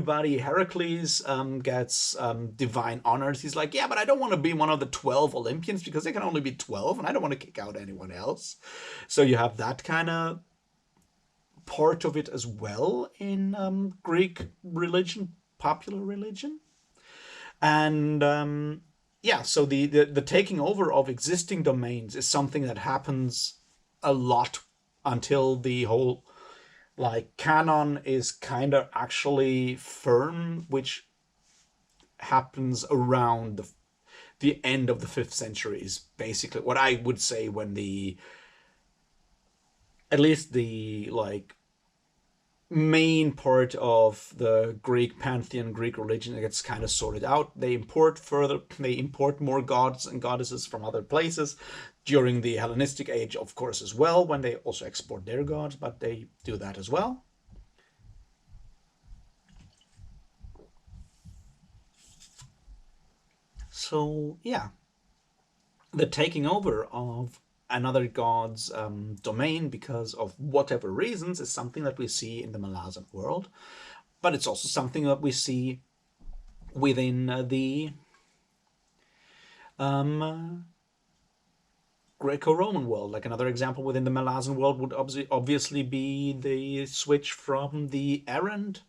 buddy Heracles gets divine honors, he's like, yeah, but I don't want to be one of the 12 Olympians because there can only be 12, and I don't want to kick out anyone else. So you have that kind of part of it as well in Greek religion, popular religion. And yeah, so the taking over of existing domains is something that happens a lot until the whole like canon is kind of actually firm, which happens around the end of the 5th century is basically what I would say when at least the like main part of the Greek pantheon, Greek religion gets kind of sorted out. They import more gods and goddesses from other places during the Hellenistic age, of course, as well, when they also export their gods, but they do that as well. So yeah, the taking over of another god's domain because of whatever reasons is something that we see in the Malazan world, but it's also something that we see within the Greco-Roman world. Like another example within the Malazan world would obviously be the switch from the errant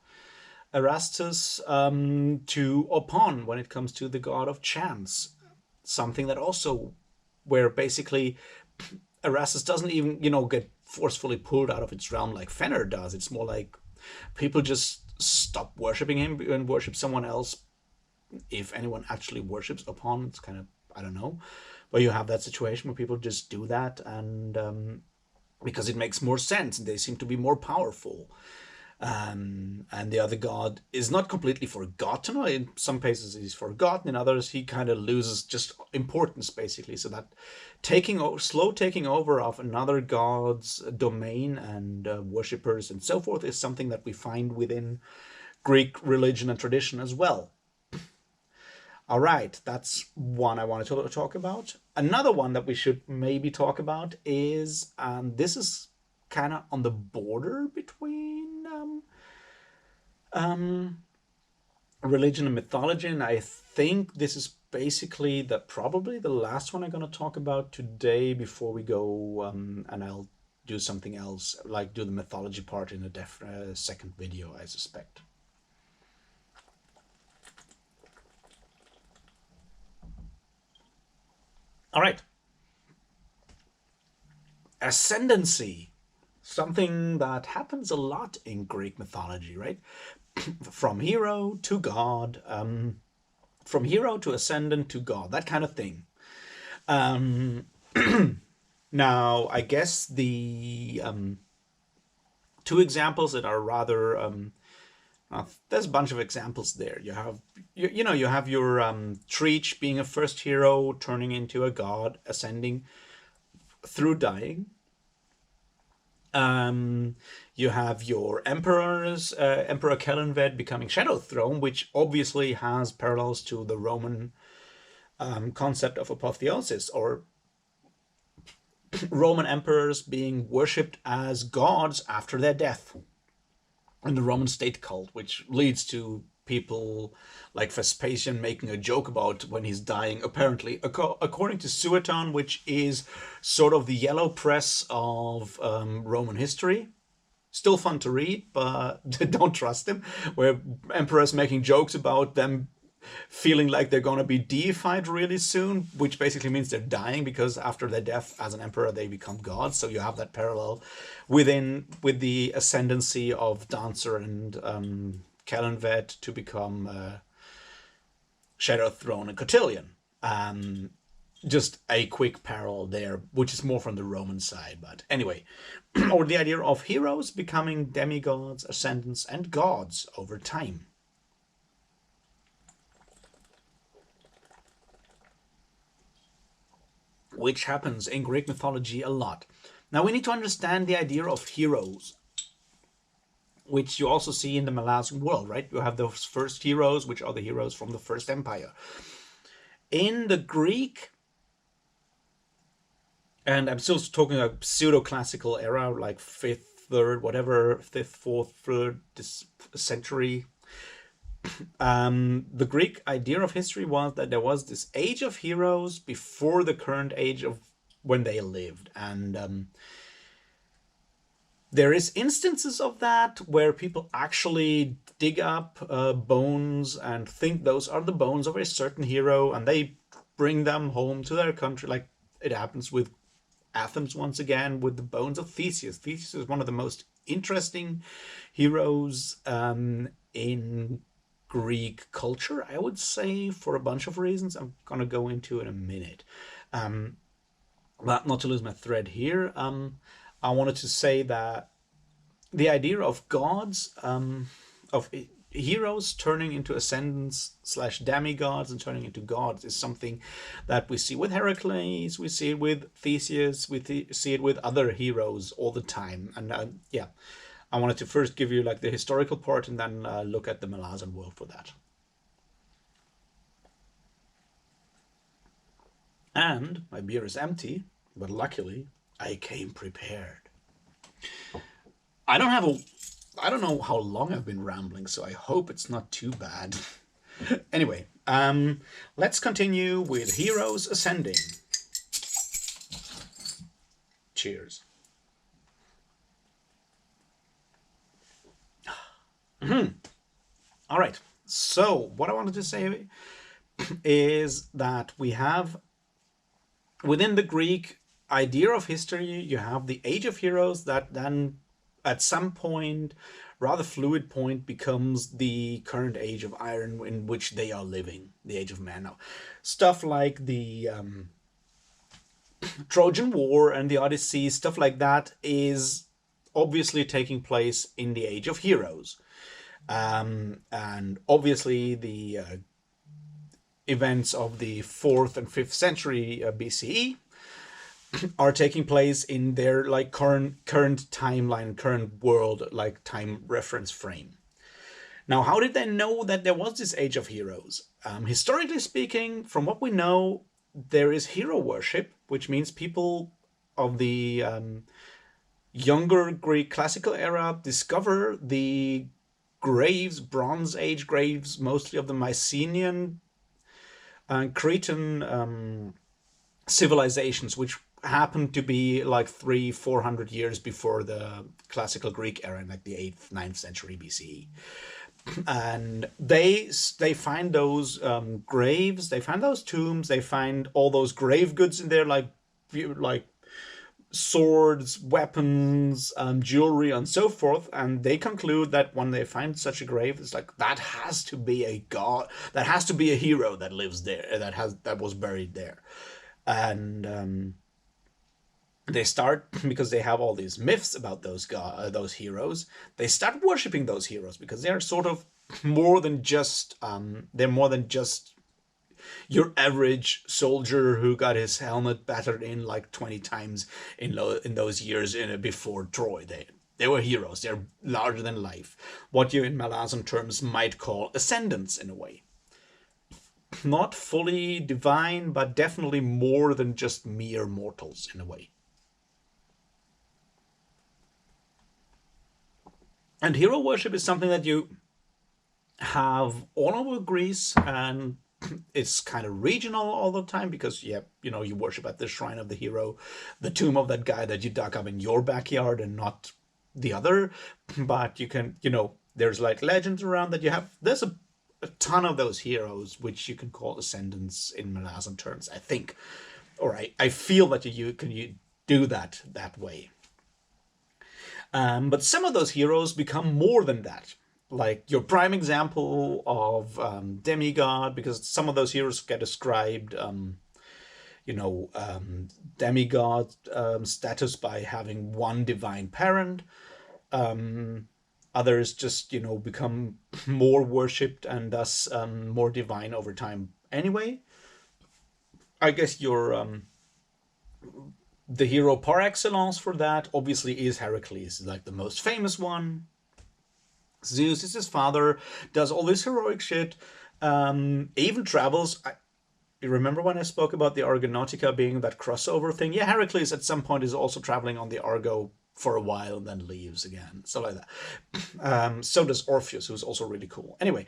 Erastus to Opon when it comes to the god of chance. Something that also, where basically Erastus doesn't even, get forcefully pulled out of its realm like Fenner does. It's more like people just stop worshipping him and worship someone else. If anyone actually worships Opon, it's kind of, I don't know. But you have that situation where people just do that, and because it makes more sense, and they seem to be more powerful. And the other god is not completely forgotten. In some cases he's forgotten, in others he kind of loses just importance, basically. So that slow taking over of another god's domain and worshippers and so forth is something that we find within Greek religion and tradition as well. All right, that's one I wanted to talk about. Another one that we should maybe talk about is, this is kind of on the border between religion and mythology, and I think this is basically probably the last one I'm going to talk about today before we go, and I'll do something else, like do the mythology part in a second video, I suspect. All right. Ascendancy. Something that happens a lot in Greek mythology, right? From hero to god, from hero to ascendant to god, that kind of thing. Now, I guess the two examples that are rather there's a bunch of examples there. You have you have your Treach being a first hero, turning into a god, ascending through dying. You have your emperors, Emperor Kellanved becoming Shadow Throne, which obviously has parallels to the Roman concept of apotheosis, or Roman emperors being worshipped as gods after their death in the Roman state cult, which leads to people like Vespasian making a joke about when he's dying, apparently, according to Sueton, which is sort of the yellow press of Roman history. Still fun to read, but don't trust him, where emperors making jokes about them feeling like they're going to be deified really soon, which basically means they're dying, because after their death as an emperor they become gods. So you have that parallel with the ascendancy of Dancer and Kellanved to become Shadow Throne and Cotillion. Just a quick parallel there, which is more from the Roman side, but anyway. Or the idea of heroes becoming demigods, ascendants, and gods over time. which happens in Greek mythology a lot. Now we need to understand the idea of heroes, which you also see in the Malazan world, right? You have those first heroes, which are the heroes from the first empire. In the Greek, and I'm still talking a pseudo-classical era, like 5th, 3rd, whatever, 5th, 4th, 3rd century, the Greek idea of history was that there was this age of heroes before the current age of when they lived. And there is instances of that where people actually dig up bones and think those are the bones of a certain hero, and they bring them home to their country, like it happens with Athens once again with the bones of Theseus. Theseus is one of the most interesting heroes in Greek culture, I would say, for a bunch of reasons I'm going to go into in a minute. But not to lose my thread here, I wanted to say that the idea of gods, of heroes turning into ascendants / demigods and turning into gods is something that we see with Heracles, we see it with Theseus, we see it with other heroes all the time. And yeah, I wanted to first give you like the historical part and then look at the Malazan world for that. And my beer is empty, but luckily I came prepared. I don't know how long I've been rambling, so I hope it's not too bad. Anyway, let's continue with heroes ascending. Cheers. All right, so what I wanted to say is that we have, within the Greek idea of history, you have the age of heroes that then at some point, rather fluid point, becomes the current age of iron in which they are living, the age of man now. Stuff like the Trojan War and the Odyssey, stuff like that is obviously taking place in the age of heroes. And obviously the events of the 4th and 5th century BCE are taking place in their like current timeline, current world, like time reference frame. Now, how did they know that there was this age of heroes? Historically speaking, from what we know, there is hero worship, which means people of the younger Greek classical era discover the graves, Bronze Age graves, mostly of the Mycenaean and Cretan civilizations, which happened to be like 300-400 years before the classical Greek era, in like the 8th, 9th century BCE. And they find those graves, they find those tombs, they find all those grave goods in there, like swords, weapons, jewelry, and so forth. And they conclude that when they find such a grave, it's like that has to be a god, that has to be a hero that lives there, that was buried there. And they start, because they have all these myths about those heroes, they start worshipping those heroes because they're sort of more than just your average soldier who got his helmet battered in like 20 times in those years before Troy. They were heroes. They're larger than life. What you in Malazan terms might call ascendants in a way. Not fully divine, but definitely more than just mere mortals in a way. And hero worship is something that you have all over Greece, and it's kind of regional all the time because, you worship at the shrine of the hero, the tomb of that guy that you dug up in your backyard and not the other. But you can, there's like legends around that you have. There's a ton of those heroes, which you can call ascendants in Malazan terms, I think. Or I feel that you can do that way. But some of those heroes become more than that. Like your prime example of demigod, because some of those heroes get ascribed, demigod status by having one divine parent. Others just, become more worshipped and thus more divine over time. Anyway, I guess your The hero par excellence for that obviously is Heracles, like the most famous one. Zeus is his father, does all this heroic shit, even travels. You remember when I spoke about the Argonautica being that crossover thing? Yeah, Heracles at some point is also traveling on the Argo for a while and then leaves again. So like that. So does Orpheus, who's also really cool. Anyway,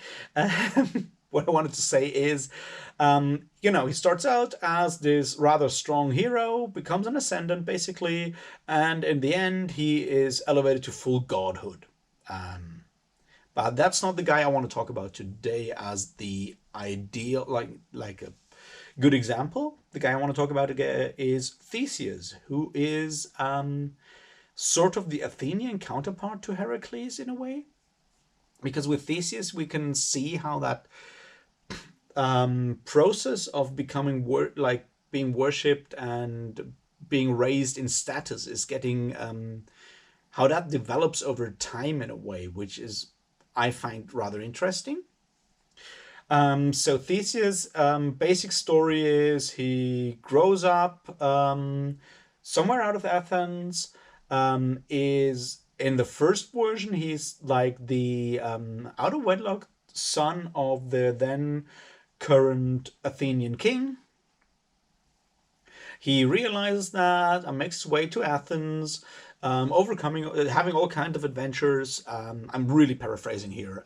what I wanted to say is, he starts out as this rather strong hero, becomes an ascendant basically, and in the end he is elevated to full godhood. But that's not the guy I want to talk about today as the ideal, like a good example. The guy I want to talk about is Theseus, who is sort of the Athenian counterpart to Heracles in a way. Because with Theseus, we can see how that process of becoming being worshipped and being raised in status is getting how that develops over time in a way, which is I find rather interesting. So Theseus, basic story is he grows up somewhere out of Athens. Is in the first version he's like the out of wedlock son of the then current Athenian king. He realizes that and makes his way to Athens, having all kinds of adventures. I'm really paraphrasing here.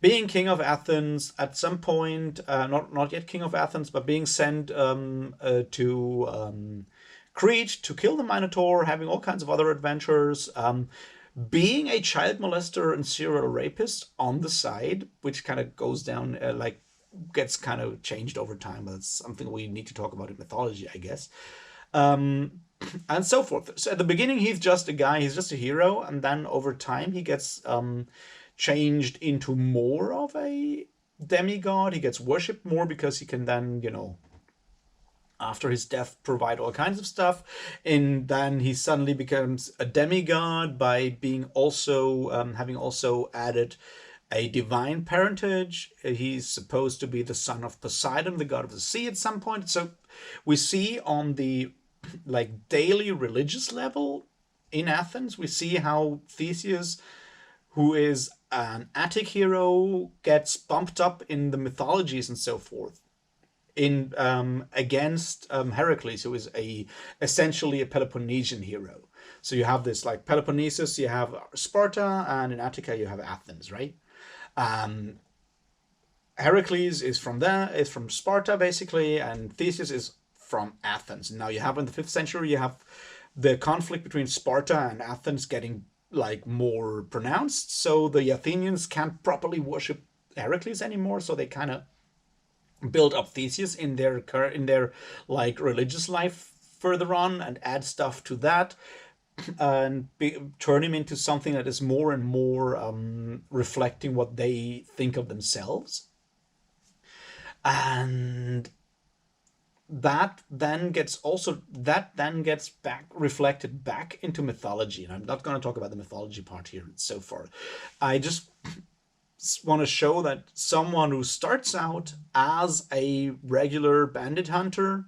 Being king of Athens at some point, not yet king of Athens, but being sent to Crete to kill the Minotaur, having all kinds of other adventures, being a child molester and serial rapist on the side, which kind of goes down, gets kind of changed over time. But it's something we need to talk about in mythology, I guess. And so forth. So at the beginning, he's just a guy, he's just a hero, and then over time, he gets changed into more of a demigod. He gets worshipped more because he can then, after his death, provide all kinds of stuff. And then he suddenly becomes a demigod by being also, having also added a divine parentage. He's supposed to be the son of Poseidon, the god of the sea at some point. So we see on the daily religious level in Athens, we see how Theseus, who is an Attic hero, gets bumped up in the mythologies and so forth, in against Heracles, who is essentially a Peloponnesian hero. So you have this Peloponnesus, you have Sparta, and in Attica you have Athens, right? Heracles is from Sparta basically, and Theseus is from Athens. Now you have in the 5th century you have the conflict between Sparta and Athens getting more pronounced, so the Athenians can't properly worship Heracles anymore, so they kind of build up Theseus in their religious life further on and add stuff to that and turn him into something that is more and more reflecting what they think of themselves. And that then gets reflected back into mythology. And I'm not going to talk about the mythology part here so far. I just want to show that someone who starts out as a regular bandit hunter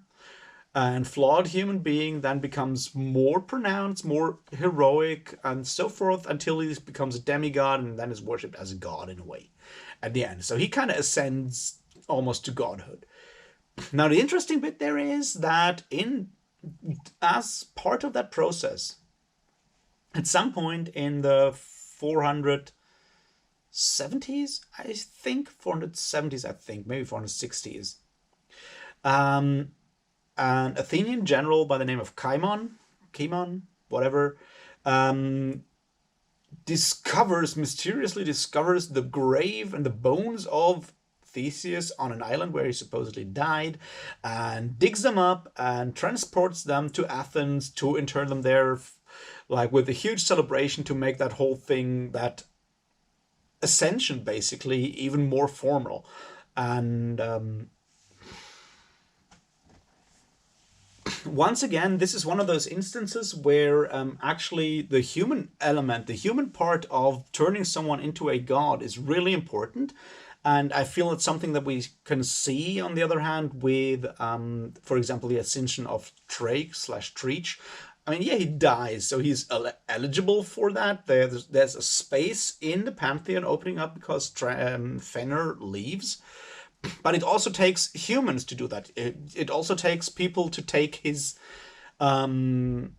and flawed human being then becomes more pronounced, more heroic, and so forth, until he becomes a demigod and then is worshipped as a god in a way at the end. So he kind of ascends almost to godhood. Now, the interesting bit there is that as part of that process, at some point in the 470s, I think, maybe 460s, an Athenian general by the name of Cimon, whatever, mysteriously discovers the grave and the bones of Theseus on an island where he supposedly died, and digs them up and transports them to Athens to intern them there, with a huge celebration to make that whole thing, that ascension basically, even more formal. And once again, this is one of those instances where actually the human element, the human part of turning someone into a god is really important. And I feel it's something that we can see, on the other hand, with, for example, the ascension of Drake slash Treach. I mean, yeah, he dies, so he's eligible for that. There's a space in the pantheon opening up because Fenner leaves. But it also takes humans to do that. It also takes people to take his side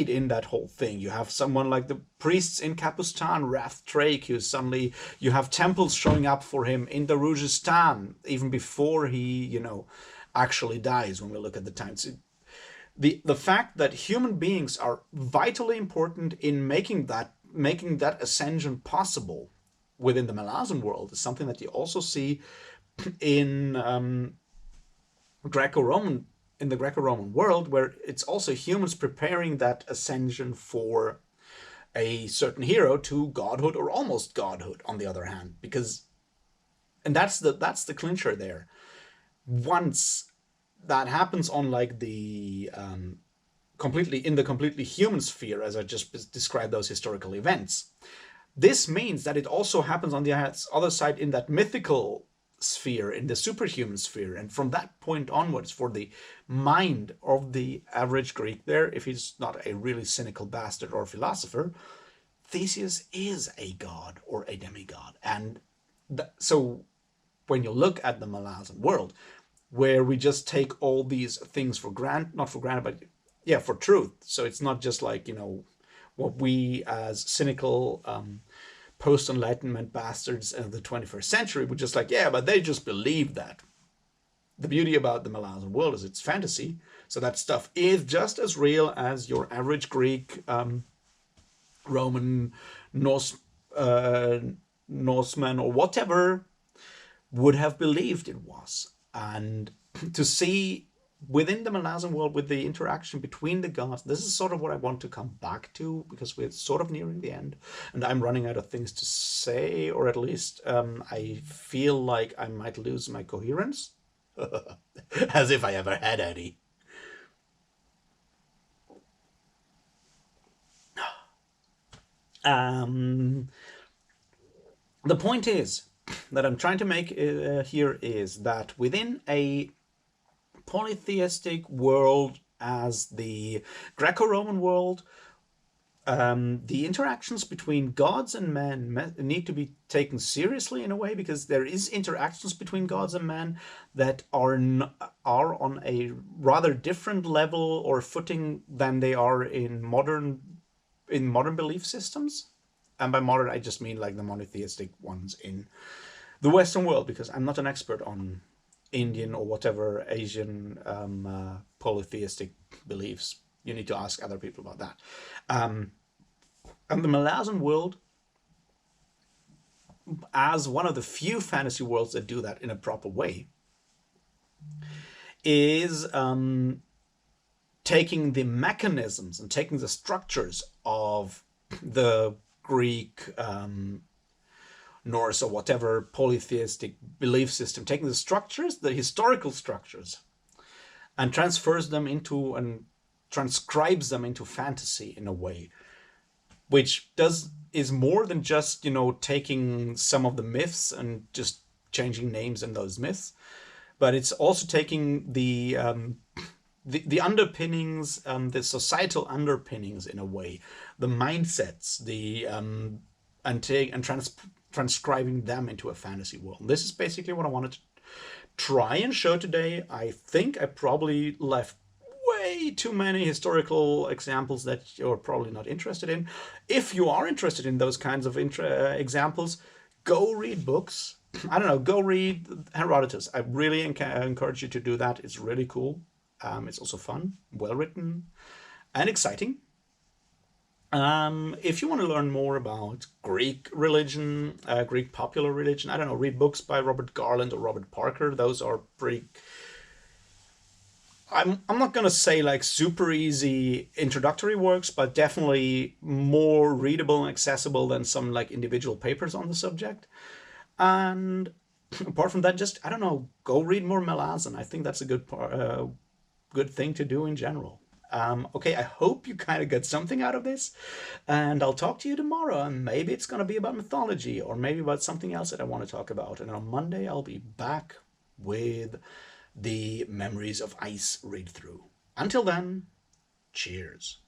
in that whole thing. You have someone like the priests in Kapustan, Wrath Drake, who suddenly, you have temples showing up for him in the Rujistan, even before he, actually dies, when we look at the times. The fact that human beings are vitally important in making that ascension possible within the Malazan world is something that you also see in Greco-Roman in the Greco-Roman world, where it's also humans preparing that ascension for a certain hero to godhood or almost godhood, on the other hand, and that's the clincher there. Once that happens on like the completely human sphere, as I just described those historical events, this means that it also happens on the other side in that mythical sphere, in the superhuman sphere. And from that point onwards, for the mind of the average Greek there, if he's not a really cynical bastard or philosopher, Theseus is a god or a demigod. And so when you look at the Malazan world, where we just take all these things for granted, not for granted, but yeah, for truth. So it's not just like, what we as cynical post-enlightenment bastards of the 21st century would just like, yeah, but they just believe that. The beauty about the Malazan world is it's fantasy, so that stuff is just as real as your average Greek, Roman, Norseman, or whatever would have believed it was. And to see within the Malazan world, with the interaction between the gods, this is sort of what I want to come back to, because we're sort of nearing the end and I'm running out of things to say, or at least I feel like I might lose my coherence. As if I ever had any. The point is that I'm trying to make here is that within a polytheistic world as the Greco-Roman world, the interactions between gods and men need to be taken seriously in a way, because there is interactions between gods and men that are on a rather different level or footing than they are in modern belief systems. And by modern, I just mean like the monotheistic ones in the Western world, because I'm not an expert on Indian or whatever Asian polytheistic beliefs. You need to ask other people about that. And the Malazan world, as one of the few fantasy worlds that do that in a proper way, is taking the mechanisms and taking the structures of the Greek, Norse, or whatever polytheistic belief system, taking the structures, the historical structures, and transfers them into and transcribes them into fantasy in a way, which is more than just, taking some of the myths and just changing names in those myths, but it's also taking the underpinnings, the societal underpinnings in a way, the mindsets, and transcribing them into a fantasy world. And this is basically what I wanted to try and show today. I think I probably left way too many historical examples that you're probably not interested in. If you are interested in those kinds of examples, go read books. I don't know, go read Herodotus. I really encourage you to do that. It's really cool. It's also fun, well written, and exciting. If you want to learn more about Greek religion, Greek popular religion, I don't know, read books by Robert Garland or Robert Parker. Those are pretty... I'm not going to say like super easy introductory works, but definitely more readable and accessible than some like individual papers on the subject. And apart from that, just, I don't know, go read more Malazan. I think that's a good thing to do in general. Okay, I hope you kind of got something out of this, and I'll talk to you tomorrow. And maybe it's going to be about mythology, or maybe about something else that I want to talk about. And on Monday, I'll be back with the Memories of Ice read through. Until then, cheers.